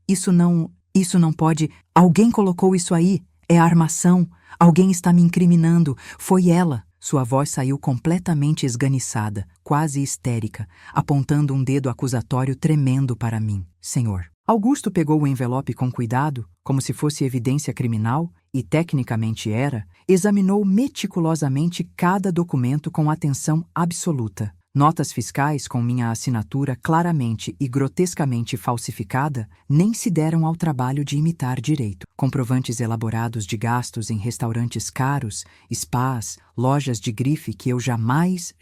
A: Isso não pode, alguém colocou isso aí, é armação, alguém está me incriminando, foi ela. Sua voz saiu completamente esganiçada, quase histérica, apontando um dedo acusatório tremendo para mim. Senhor. Augusto pegou o envelope com cuidado, como se fosse evidência criminal, e tecnicamente era, examinou meticulosamente cada documento com atenção absoluta. Notas fiscais com minha assinatura claramente e grotescamente falsificada nem se deram ao trabalho de imitar direito. Comprovantes elaborados de gastos em restaurantes caros, spas, lojas de grife que eu jamais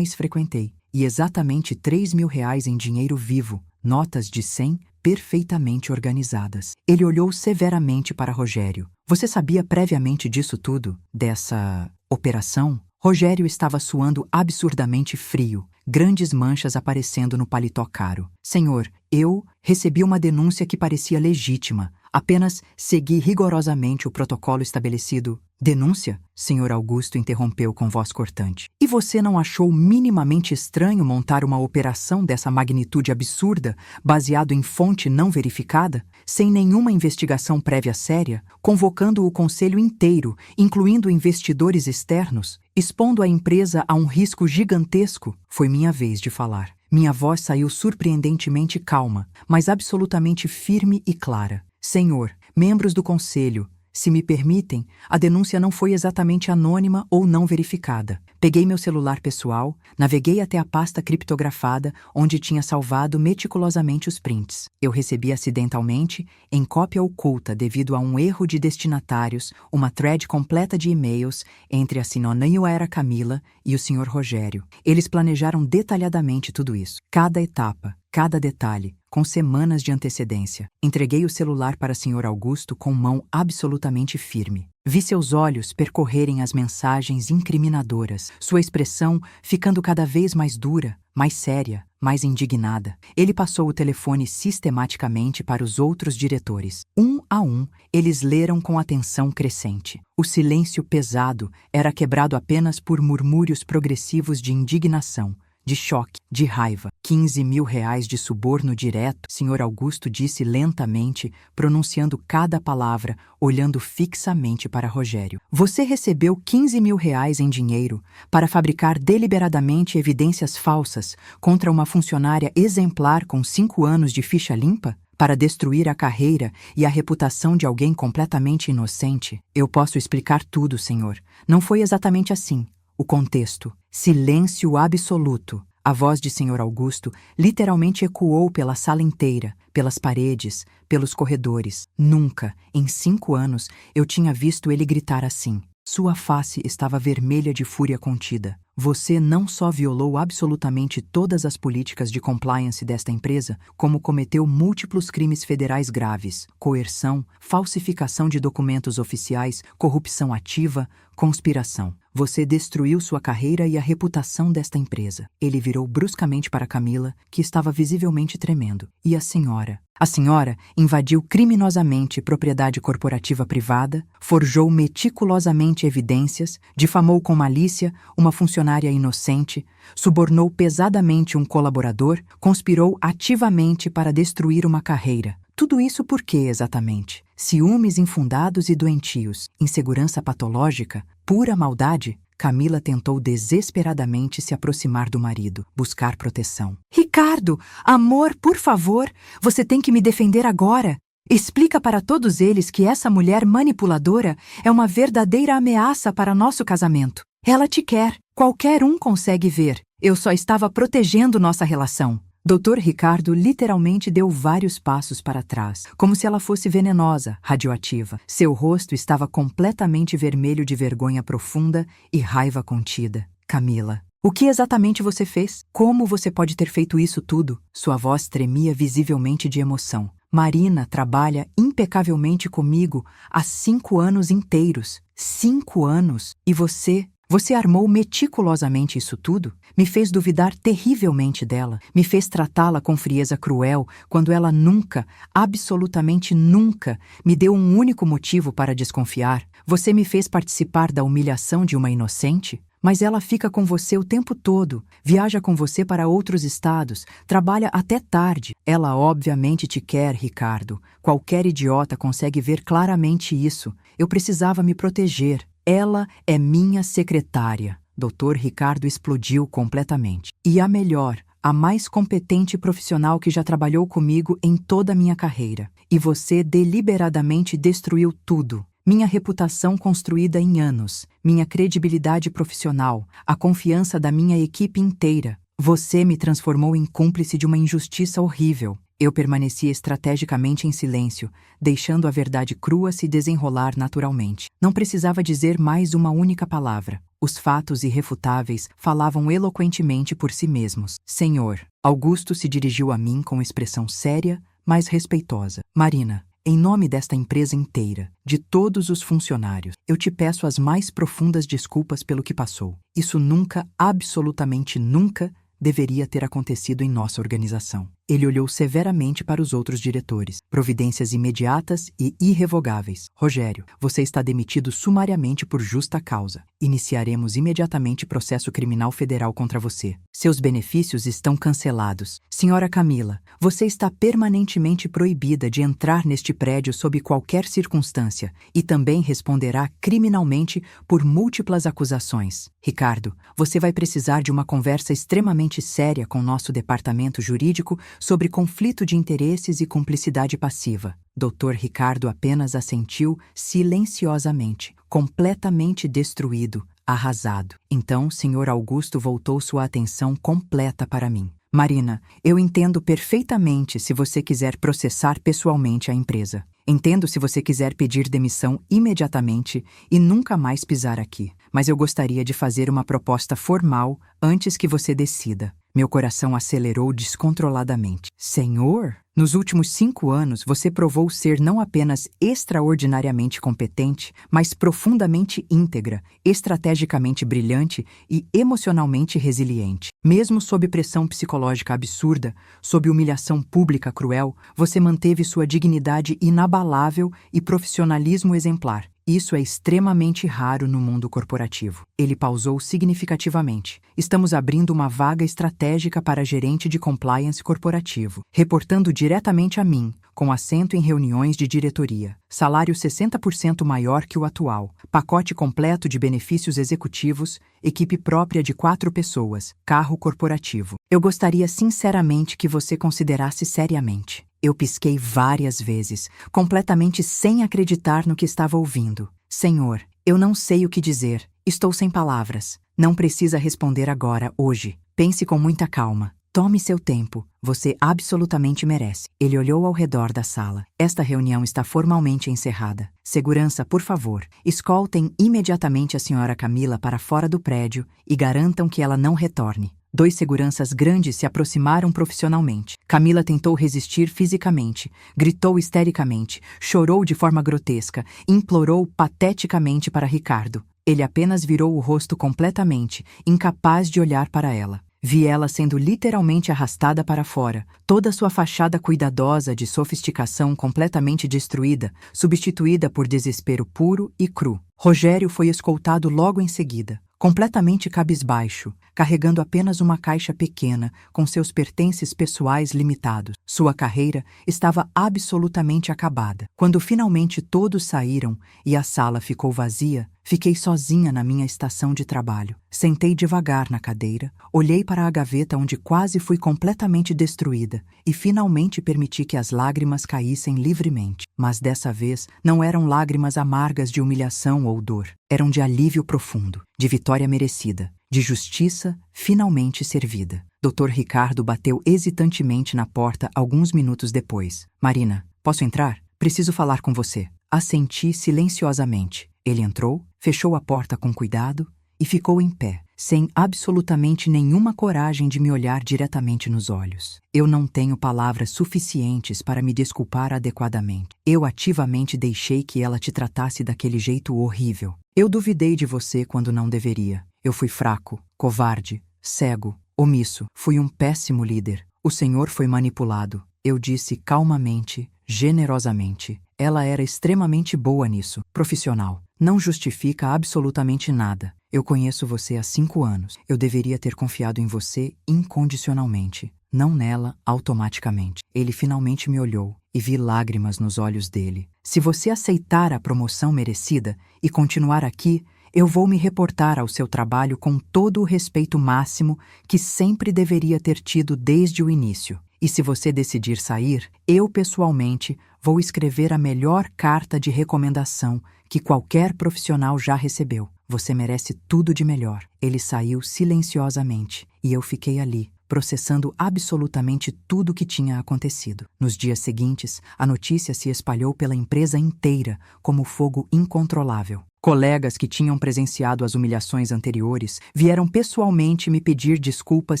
A: frequentei. E exatamente R$ 3.000 em dinheiro vivo, notas de 100 perfeitamente organizadas. Ele olhou severamente para Rogério. Você sabia previamente disso tudo? Dessa operação? Rogério estava suando absurdamente frio, grandes manchas aparecendo no paletó caro. Senhor, eu recebi uma denúncia que parecia legítima. Apenas segui rigorosamente o protocolo estabelecido. Denúncia? Senhor Augusto interrompeu com voz cortante. E você não achou minimamente estranho montar uma operação dessa magnitude absurda, baseado em fonte não verificada, sem nenhuma investigação prévia séria, convocando o conselho inteiro, incluindo investidores externos, expondo a empresa a um risco gigantesco? Foi minha vez de falar. Minha voz saiu surpreendentemente calma, mas absolutamente firme e clara. Senhor, membros do conselho, se me permitem, a denúncia não foi exatamente anônima ou não verificada. Peguei meu celular pessoal, naveguei até a pasta criptografada onde tinha salvado meticulosamente os prints. Eu recebi acidentalmente, em cópia oculta devido a um erro de destinatários, uma thread completa de e-mails entre a senhora Camila e o Sr. Rogério. Eles planejaram detalhadamente tudo isso. Cada etapa, cada detalhe, com semanas de antecedência. Entreguei o celular para o Sr. Augusto com mão absolutamente firme. Vi seus olhos percorrerem as mensagens incriminadoras, sua expressão ficando cada vez mais dura, mais séria, mais indignada. Ele passou o telefone sistematicamente para os outros diretores. Um a um, eles leram com atenção crescente. O silêncio pesado era quebrado apenas por murmúrios progressivos de indignação, de choque, de raiva. R$ 15.000 de suborno direto, Sr. Augusto disse lentamente, pronunciando cada palavra, olhando fixamente para Rogério. Você recebeu R$ 15.000 em dinheiro para fabricar deliberadamente evidências falsas contra uma funcionária exemplar com 5 anos de ficha limpa? Para destruir a carreira e a reputação de alguém completamente inocente? Eu posso explicar tudo, senhor. Não foi exatamente assim. O contexto. Silêncio absoluto. A voz de Sr. Augusto literalmente ecoou pela sala inteira, pelas paredes, pelos corredores. Nunca, em 5 anos, eu tinha visto ele gritar assim. Sua face estava vermelha de fúria contida. Você não só violou absolutamente todas as políticas de compliance desta empresa, como cometeu múltiplos crimes federais graves: coerção, falsificação de documentos oficiais, corrupção ativa, conspiração. Você destruiu sua carreira e a reputação desta empresa. Ele virou bruscamente para Camila, que estava visivelmente tremendo. E a senhora? A senhora invadiu criminosamente propriedade corporativa privada, forjou meticulosamente evidências, difamou com malícia uma funcionária inocente, subornou pesadamente um colaborador, conspirou ativamente para destruir uma carreira. Tudo isso por quê, exatamente? Ciúmes infundados e doentios, insegurança patológica, pura maldade? Camila tentou desesperadamente se aproximar do marido, buscar proteção. Ricardo, amor, por favor, você tem que me defender agora. Explica para todos eles que essa mulher manipuladora é uma verdadeira ameaça para nosso casamento. Ela te quer, qualquer um consegue ver. Eu só estava protegendo nossa relação. Dr. Ricardo literalmente deu vários passos para trás, como se ela fosse venenosa, radioativa. Seu rosto estava completamente vermelho de vergonha profunda e raiva contida. Camila, o que exatamente você fez? Como você pode ter feito isso tudo? Sua voz tremia visivelmente de emoção. Marina trabalha impecavelmente comigo há 5 anos inteiros. 5 anos. E você Você armou meticulosamente isso tudo? Me fez duvidar terrivelmente dela, me fez tratá-la com frieza cruel, quando ela nunca, absolutamente nunca, me deu um único motivo para desconfiar. Você me fez participar da humilhação de uma inocente? Mas ela fica com você o tempo todo, viaja com você para outros estados, trabalha até tarde. Ela obviamente te quer, Ricardo. Qualquer idiota consegue ver claramente isso. Eu precisava me proteger. Ela é minha secretária. Dr. Ricardo explodiu completamente. E a melhor, a mais competente profissional que já trabalhou comigo em toda a minha carreira. E você deliberadamente destruiu tudo. Minha reputação construída em anos, minha credibilidade profissional, a confiança da minha equipe inteira. Você me transformou em cúmplice de uma injustiça horrível. Eu permaneci estrategicamente em silêncio, deixando a verdade crua se desenrolar naturalmente. Não precisava dizer mais uma única palavra. Os fatos irrefutáveis falavam eloquentemente por si mesmos. Senhor, Augusto se dirigiu a mim com expressão séria, mas respeitosa. Marina, em nome desta empresa inteira, de todos os funcionários, eu te peço as mais profundas desculpas pelo que passou. Isso nunca, absolutamente nunca, deveria ter acontecido em nossa organização. Ele olhou severamente para os outros diretores. Providências imediatas e irrevogáveis. Rogério, você está demitido sumariamente por justa causa. Iniciaremos imediatamente processo criminal federal contra você. Seus benefícios estão cancelados. Senhora Camila, você está permanentemente proibida de entrar neste prédio sob qualquer circunstância e também responderá criminalmente por múltiplas acusações. Ricardo, você vai precisar de uma conversa extremamente séria com nosso departamento jurídico sobre conflito de interesses e cumplicidade passiva. Dr. Ricardo apenas assentiu silenciosamente, completamente destruído, arrasado. Então, Sr. Augusto voltou sua atenção completa para mim. Marina, eu entendo perfeitamente se você quiser processar pessoalmente a empresa. Entendo se você quiser pedir demissão imediatamente e nunca mais pisar aqui. Mas eu gostaria de fazer uma proposta formal antes que você decida. Meu coração acelerou descontroladamente. Senhor, nos últimos 5 anos você provou ser não apenas extraordinariamente competente, mas profundamente íntegra, estrategicamente brilhante e emocionalmente resiliente. Mesmo sob pressão psicológica absurda, sob humilhação pública cruel, você manteve sua dignidade inabalável e profissionalismo exemplar. Isso é extremamente raro no mundo corporativo. Ele pausou significativamente. Estamos abrindo uma vaga estratégica para gerente de compliance corporativo, reportando diretamente a mim, com assento em reuniões de diretoria. Salário 60% maior que o atual. Pacote completo de benefícios executivos, equipe própria de 4 pessoas, carro corporativo. Eu gostaria sinceramente que você considerasse seriamente. Eu pisquei várias vezes, completamente sem acreditar no que estava ouvindo. Senhor, eu não sei o que dizer. Estou sem palavras. Não precisa responder agora, hoje. Pense com muita calma. Tome seu tempo. Você absolutamente merece. Ele olhou ao redor da sala. Esta reunião está formalmente encerrada. Segurança, por favor. Escoltem imediatamente a senhora Camila para fora do prédio e garantam que ela não retorne. 2 seguranças grandes se aproximaram profissionalmente. Camila tentou resistir fisicamente, gritou histericamente, chorou de forma grotesca, implorou pateticamente para Ricardo. Ele apenas virou o rosto completamente, incapaz de olhar para ela. Vi ela sendo literalmente arrastada para fora, toda sua fachada cuidadosa de sofisticação completamente destruída, substituída por desespero puro e cru. Rogério foi escoltado logo em seguida, completamente cabisbaixo, carregando apenas uma caixa pequena com seus pertences pessoais limitados. Sua carreira estava absolutamente acabada. Quando finalmente todos saíram e a sala ficou vazia, fiquei sozinha na minha estação de trabalho. Sentei devagar na cadeira, olhei para a gaveta onde quase fui completamente destruída e finalmente permiti que as lágrimas caíssem livremente. Mas dessa vez não eram lágrimas amargas de humilhação ou dor. Eram de alívio profundo, de vitória merecida, de justiça finalmente servida. Dr. Ricardo bateu hesitantemente na porta alguns minutos depois. Marina, posso entrar? Preciso falar com você. Assenti silenciosamente. Ele entrou, fechou a porta com cuidado e ficou em pé, sem absolutamente nenhuma coragem de me olhar diretamente nos olhos. Eu não tenho palavras suficientes para me desculpar adequadamente. Eu ativamente deixei que ela te tratasse daquele jeito horrível. Eu duvidei de você quando não deveria. Eu fui fraco, covarde, cego, omisso. Fui um péssimo líder. O senhor foi manipulado. Eu disse calmamente, generosamente. Ela era extremamente boa nisso, profissional. Não justifica absolutamente nada. Eu conheço você há 5 anos. Eu deveria ter confiado em você incondicionalmente, não nela automaticamente. Ele finalmente me olhou e vi lágrimas nos olhos dele. Se você aceitar a promoção merecida e continuar aqui, eu vou me reportar ao seu trabalho com todo o respeito máximo que sempre deveria ter tido desde o início. E se você decidir sair, eu pessoalmente vou escrever a melhor carta de recomendação que qualquer profissional já recebeu. Você merece tudo de melhor. Ele saiu silenciosamente e eu fiquei ali, processando absolutamente tudo o que tinha acontecido. Nos dias seguintes, a notícia se espalhou pela empresa inteira como fogo incontrolável. Colegas que tinham presenciado as humilhações anteriores vieram pessoalmente me pedir desculpas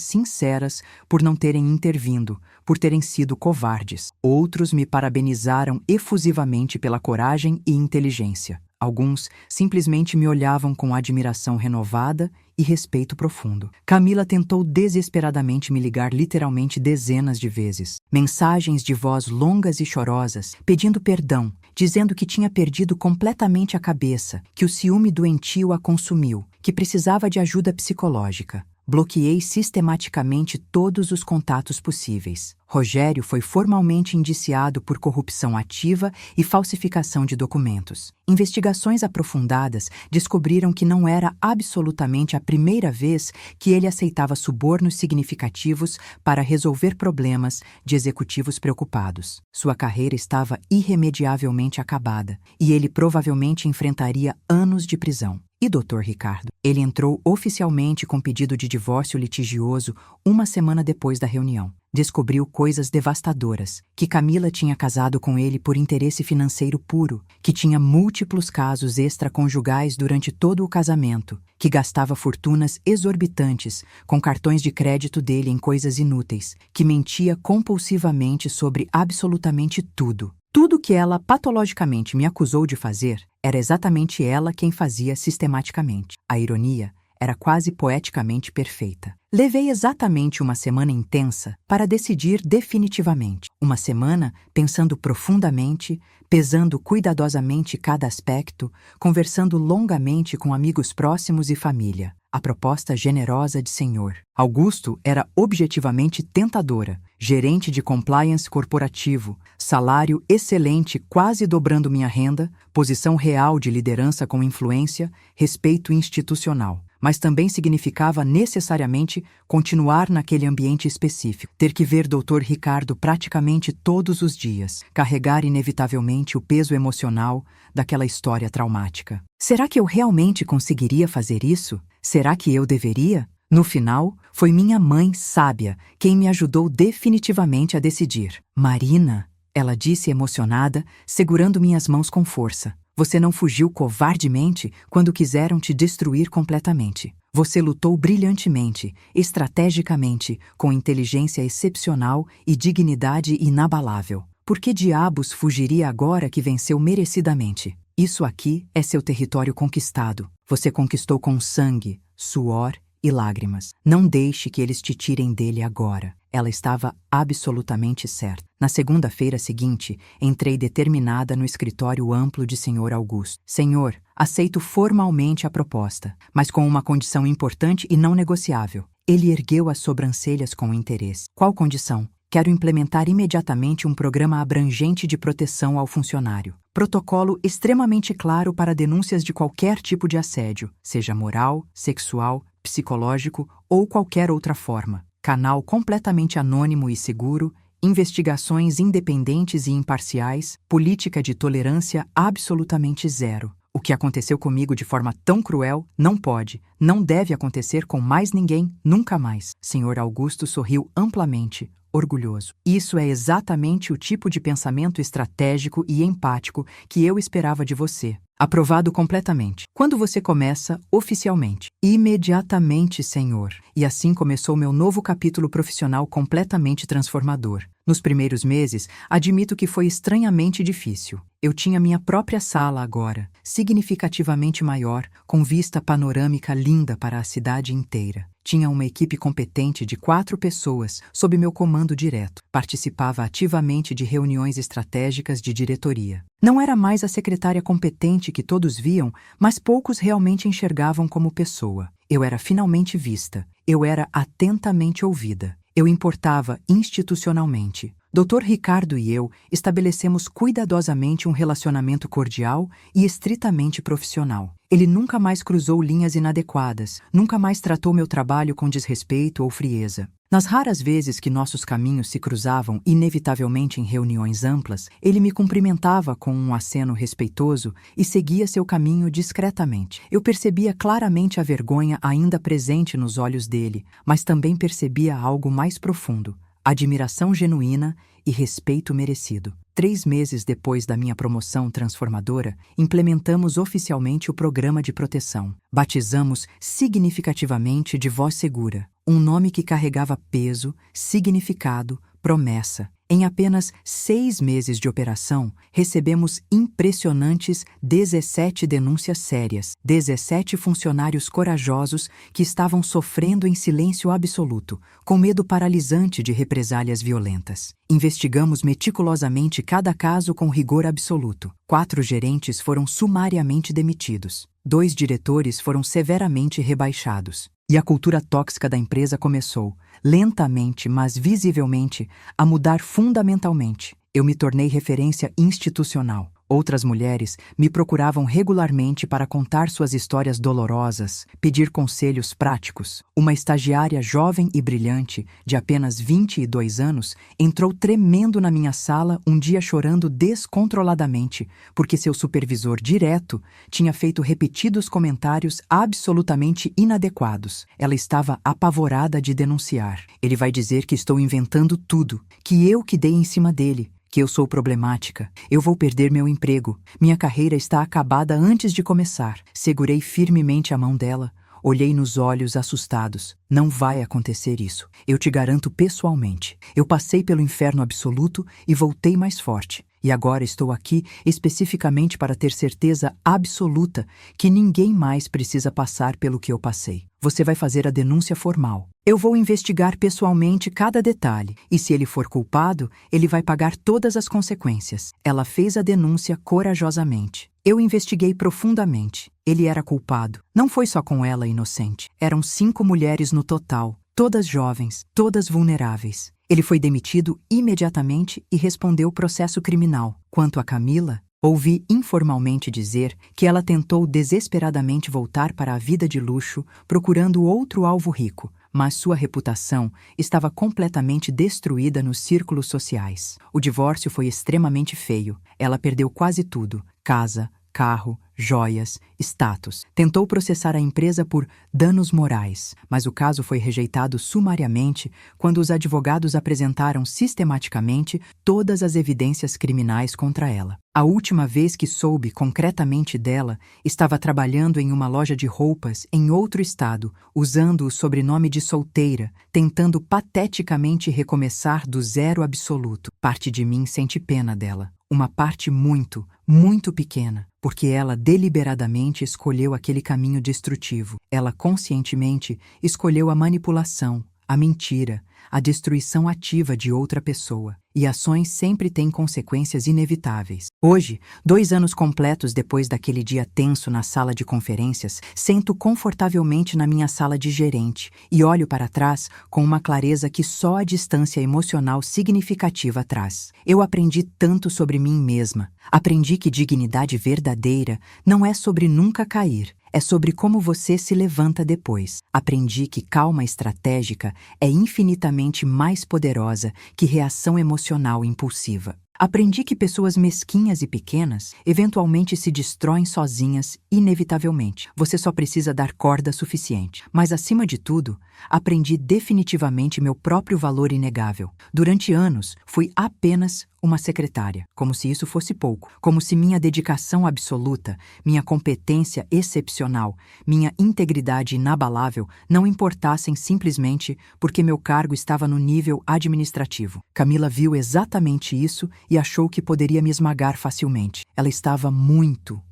A: sinceras por não terem intervindo, por terem sido covardes. Outros me parabenizaram efusivamente pela coragem e inteligência. Alguns simplesmente me olhavam com admiração renovada e respeito profundo. Camila tentou desesperadamente me ligar literalmente dezenas de vezes. Mensagens de voz longas e chorosas, pedindo perdão, dizendo que tinha perdido completamente a cabeça, que o ciúme doentio a consumiu, que precisava de ajuda psicológica. Bloqueei sistematicamente todos os contatos possíveis. Rogério foi formalmente indiciado por corrupção ativa e falsificação de documentos. Investigações aprofundadas descobriram que não era absolutamente a primeira vez que ele aceitava subornos significativos para resolver problemas de executivos preocupados. Sua carreira estava irremediavelmente acabada e ele provavelmente enfrentaria anos de prisão. E Dr. Ricardo? Ele entrou oficialmente com pedido de divórcio litigioso 1 semana depois da reunião. Descobriu coisas devastadoras, que Camila tinha casado com ele por interesse financeiro puro, que tinha múltiplos casos extraconjugais durante todo o casamento, que gastava fortunas exorbitantes com cartões de crédito dele em coisas inúteis, que mentia compulsivamente sobre absolutamente tudo. Tudo que ela patologicamente me acusou de fazer era exatamente ela quem fazia sistematicamente. A ironia era quase poeticamente perfeita. Levei exatamente 1 semana intensa para decidir definitivamente. 1 semana pensando profundamente, pesando cuidadosamente cada aspecto, conversando longamente com amigos próximos e família. A proposta generosa de senhor Augusto era objetivamente tentadora. Gerente de compliance corporativo, salário excelente quase dobrando minha renda, posição real de liderança com influência, respeito institucional. Mas também significava necessariamente continuar naquele ambiente específico, ter que ver Dr. Ricardo praticamente todos os dias, carregar inevitavelmente o peso emocional daquela história traumática. Será que eu realmente conseguiria fazer isso? Será que eu deveria? No final, foi minha mãe sábia quem me ajudou definitivamente a decidir. Marina, ela disse emocionada, segurando minhas mãos com força. Você não fugiu covardemente quando quiseram te destruir completamente. Você lutou brilhantemente, estrategicamente, com inteligência excepcional e dignidade inabalável. Por que diabos fugiria agora que venceu merecidamente? Isso aqui é seu território conquistado. Você conquistou com sangue, suor e lágrimas. Não deixe que eles te tirem dele agora. Ela estava absolutamente certa. Na segunda-feira seguinte, entrei determinada no escritório amplo de Sr. Augusto. Senhor, aceito formalmente a proposta, mas com uma condição importante e não negociável. Ele ergueu as sobrancelhas com interesse. Qual condição? Quero implementar imediatamente um programa abrangente de proteção ao funcionário. Protocolo extremamente claro para denúncias de qualquer tipo de assédio, seja moral, sexual, psicológico ou qualquer outra forma. Canal completamente anônimo e seguro, investigações independentes e imparciais, política de tolerância absolutamente zero. O que aconteceu comigo de forma tão cruel não pode, não deve acontecer com mais ninguém, nunca mais. Sr. Augusto sorriu amplamente, orgulhoso. Isso é exatamente o tipo de pensamento estratégico e empático que eu esperava de você. Aprovado completamente. Quando você começa, oficialmente? Imediatamente, senhor. E assim começou meu novo capítulo profissional completamente transformador. Nos primeiros meses, admito que foi estranhamente difícil. Eu tinha minha própria sala agora, significativamente maior, com vista panorâmica linda para a cidade inteira. Tinha uma equipe competente de 4 pessoas, sob meu comando direto. Participava ativamente de reuniões estratégicas de diretoria. Não era mais a secretária competente que todos viam, mas poucos realmente enxergavam como pessoa. Eu era finalmente vista. Eu era atentamente ouvida. Eu importava institucionalmente. Dr. Ricardo e eu estabelecemos cuidadosamente um relacionamento cordial e estritamente profissional. Ele nunca mais cruzou linhas inadequadas, nunca mais tratou meu trabalho com desrespeito ou frieza. Nas raras vezes que nossos caminhos se cruzavam inevitavelmente em reuniões amplas, ele me cumprimentava com um aceno respeitoso e seguia seu caminho discretamente. Eu percebia claramente a vergonha ainda presente nos olhos dele, mas também percebia algo mais profundo: admiração genuína e respeito merecido. 3 meses depois da minha promoção transformadora, implementamos oficialmente o programa de proteção. Batizamos significativamente de Voz Segura, um nome que carregava peso, significado, promessa. Em apenas 6 meses de operação, recebemos impressionantes 17 denúncias sérias, 17 funcionários corajosos que estavam sofrendo em silêncio absoluto, com medo paralisante de represálias violentas. Investigamos meticulosamente cada caso com rigor absoluto. 4 gerentes foram sumariamente demitidos. 2 diretores foram severamente rebaixados. E a cultura tóxica da empresa começou, lentamente, mas visivelmente, a mudar fundamentalmente. Eu me tornei referência institucional. Outras mulheres me procuravam regularmente para contar suas histórias dolorosas, pedir conselhos práticos. Uma estagiária jovem e brilhante, de apenas 22 anos, entrou tremendo na minha sala um dia chorando descontroladamente, porque seu supervisor direto tinha feito repetidos comentários absolutamente inadequados. Ela estava apavorada de denunciar. Ele vai dizer que estou inventando tudo, que eu que dei em cima dele, que eu sou problemática. Eu vou perder meu emprego. Minha carreira está acabada antes de começar. Segurei firmemente a mão dela. Olhei nos olhos assustados. Não vai acontecer isso. Eu te garanto pessoalmente. Eu passei pelo inferno absoluto e voltei mais forte. E agora estou aqui especificamente para ter certeza absoluta que ninguém mais precisa passar pelo que eu passei. Você vai fazer a denúncia formal. Eu vou investigar pessoalmente cada detalhe, e se ele for culpado, ele vai pagar todas as consequências. Ela fez a denúncia corajosamente. Eu investiguei profundamente. Ele era culpado. Não foi só com ela inocente. Eram 5 mulheres no total, todas jovens, todas vulneráveis. Ele foi demitido imediatamente e respondeu processo criminal. Quanto a Camila, ouvi informalmente dizer que ela tentou desesperadamente voltar para a vida de luxo, procurando outro alvo rico, mas sua reputação estava completamente destruída nos círculos sociais. O divórcio foi extremamente feio. Ela perdeu quase tudo: casa, carro, joias, status. Tentou processar a empresa por danos morais, mas o caso foi rejeitado sumariamente quando os advogados apresentaram sistematicamente todas as evidências criminais contra ela. A última vez que soube concretamente dela, estava trabalhando em uma loja de roupas em outro estado, usando o sobrenome de solteira, tentando pateticamente recomeçar do zero absoluto. Parte de mim sente pena dela. Uma parte muito, muito pequena, porque ela deliberadamente escolheu aquele caminho destrutivo. Ela conscientemente escolheu a manipulação, a mentira, a destruição ativa de outra pessoa. E ações sempre têm consequências inevitáveis. Hoje, 2 anos completos depois daquele dia tenso na sala de conferências, sento confortavelmente na minha sala de gerente e olho para trás com uma clareza que só a distância emocional significativa traz. Eu aprendi tanto sobre mim mesma. Aprendi que dignidade verdadeira não é sobre nunca cair. É sobre como você se levanta depois. Aprendi que calma estratégica é infinitamente mais poderosa que reação emocional impulsiva. Aprendi que pessoas mesquinhas e pequenas eventualmente se destroem sozinhas, inevitavelmente. Você só precisa dar corda suficiente. Mas, acima de tudo, aprendi definitivamente meu próprio valor inegável. Durante anos, fui apenas uma secretária, como se isso fosse pouco, como se minha dedicação absoluta, minha competência excepcional, minha integridade inabalável não importassem simplesmente porque meu cargo estava no nível administrativo. Camila viu exatamente isso e achou que poderia me esmagar facilmente. Ela estava muito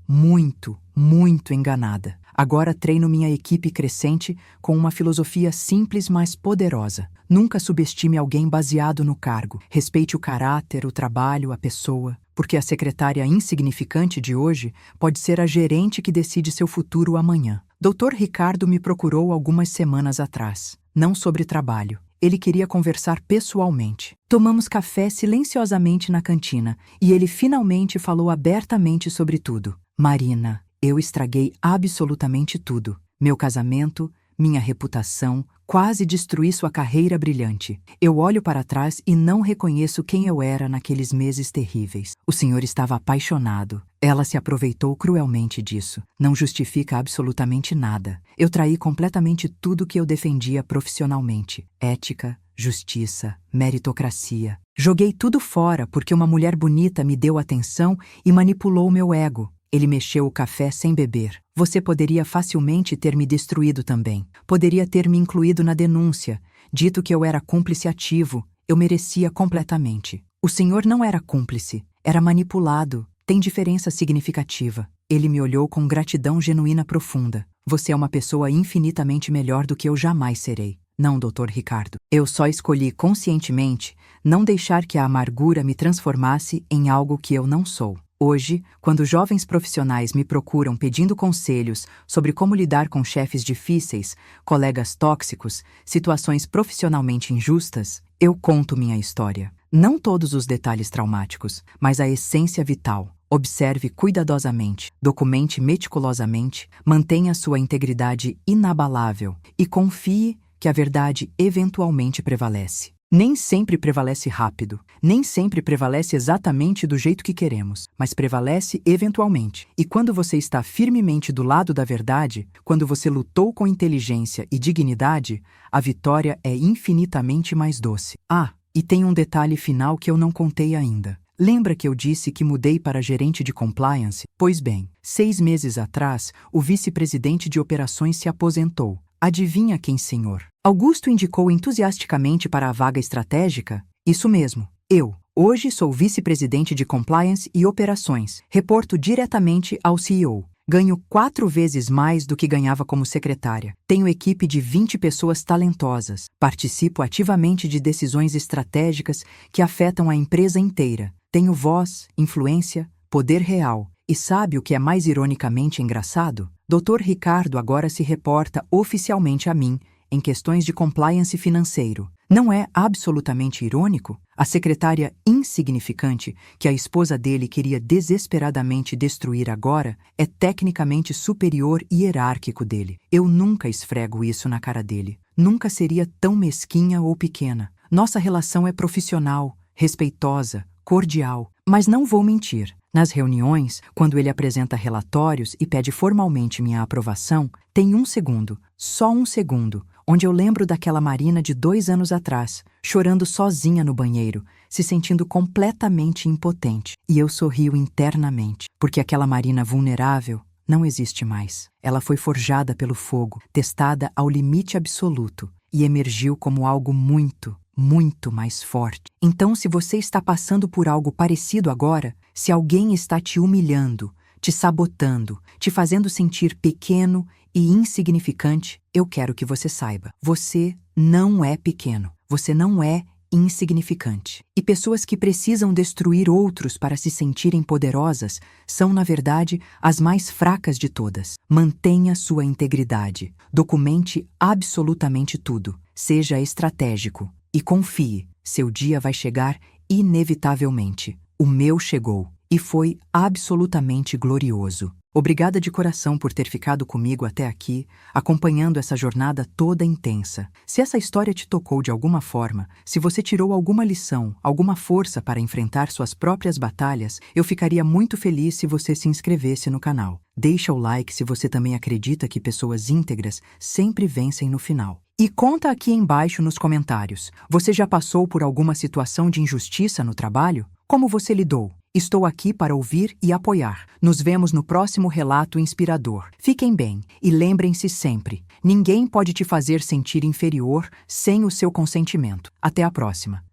A: enganada. Agora treino minha equipe crescente com uma filosofia simples, mas poderosa. Nunca subestime alguém baseado no cargo. Respeite o caráter, o trabalho, a pessoa. Porque a secretária insignificante de hoje pode ser a gerente que decide seu futuro amanhã. Dr. Ricardo me procurou algumas semanas atrás. Não sobre trabalho. Ele queria conversar pessoalmente. Tomamos café silenciosamente na cantina e ele finalmente falou abertamente sobre tudo. Marina, eu estraguei absolutamente tudo. Meu casamento, minha reputação, quase destruí sua carreira brilhante. Eu olho para trás e não reconheço quem eu era naqueles meses terríveis. O senhor estava apaixonado. Ela se aproveitou cruelmente disso. Não justifica absolutamente nada. Eu traí completamente tudo que eu defendia profissionalmente. Ética, justiça, meritocracia. Joguei tudo fora porque uma mulher bonita me deu atenção e manipulou meu ego. Ele mexeu o café sem beber. Você poderia facilmente ter me destruído também. Poderia ter me incluído na denúncia, dito que eu era cúmplice ativo. Eu merecia completamente. O senhor não era cúmplice, era manipulado. Tem diferença significativa. Ele me olhou com gratidão genuína profunda. Você é uma pessoa infinitamente melhor do que eu jamais serei. Não, Dr. Ricardo. Eu só escolhi conscientemente não deixar que a amargura me transformasse em algo que eu não sou. Hoje, quando jovens profissionais me procuram pedindo conselhos sobre como lidar com chefes difíceis, colegas tóxicos, situações profissionalmente injustas, eu conto minha história. Não todos os detalhes traumáticos, mas a essência vital. Observe cuidadosamente, documente meticulosamente, mantenha sua integridade inabalável e confie que a verdade eventualmente prevalece. Nem sempre prevalece rápido, nem sempre prevalece exatamente do jeito que queremos, mas prevalece eventualmente. E quando você está firmemente do lado da verdade, quando você lutou com inteligência e dignidade, a vitória é infinitamente mais doce. Ah, e tem um detalhe final que eu não contei ainda. Lembra que eu disse que mudei para gerente de compliance? Pois bem, 6 meses atrás, o vice-presidente de operações se aposentou. Adivinha quem, senhor? Augusto indicou entusiasticamente para a vaga estratégica? Isso mesmo, eu. Hoje sou vice-presidente de compliance e operações. Reporto diretamente ao CEO. Ganho 4 vezes mais do que ganhava como secretária. Tenho equipe de 20 pessoas talentosas. Participo ativamente de decisões estratégicas que afetam a empresa inteira. Tenho voz, influência, poder real. E sabe o que é mais ironicamente engraçado? Dr. Ricardo agora se reporta oficialmente a mim em questões de compliance financeiro. Não é absolutamente irônico? A secretária insignificante que a esposa dele queria desesperadamente destruir agora é tecnicamente superior e hierárquico dele. Eu nunca esfrego isso na cara dele. Nunca seria tão mesquinha ou pequena. Nossa relação é profissional, respeitosa, cordial. Mas não vou mentir. Nas reuniões, quando ele apresenta relatórios e pede formalmente minha aprovação, tem 1 segundo, só 1 segundo, onde eu lembro daquela Marina de 2 anos atrás, chorando sozinha no banheiro, se sentindo completamente impotente. E eu sorrio internamente, porque aquela Marina vulnerável não existe mais. Ela foi forjada pelo fogo, testada ao limite absoluto e emergiu como algo muito mais forte. Então, se você está passando por algo parecido agora, se alguém está te humilhando, te sabotando, te fazendo sentir pequeno e insignificante, eu quero que você saiba. Você não é pequeno. Você não é insignificante. E pessoas que precisam destruir outros para se sentirem poderosas são, na verdade, as mais fracas de todas. Mantenha sua integridade. Documente absolutamente tudo. Seja estratégico. E confie, seu dia vai chegar inevitavelmente. O meu chegou, e foi absolutamente glorioso. Obrigada de coração por ter ficado comigo até aqui, acompanhando essa jornada toda intensa. Se essa história te tocou de alguma forma, se você tirou alguma lição, alguma força para enfrentar suas próprias batalhas, eu ficaria muito feliz se você se inscrevesse no canal. Deixa o like se você também acredita que pessoas íntegras sempre vencem no final. E conta aqui embaixo nos comentários. Você já passou por alguma situação de injustiça no trabalho? Como você lidou? Estou aqui para ouvir e apoiar. Nos vemos no próximo relato inspirador. Fiquem bem e lembrem-se sempre: ninguém pode te fazer sentir inferior sem o seu consentimento. Até a próxima.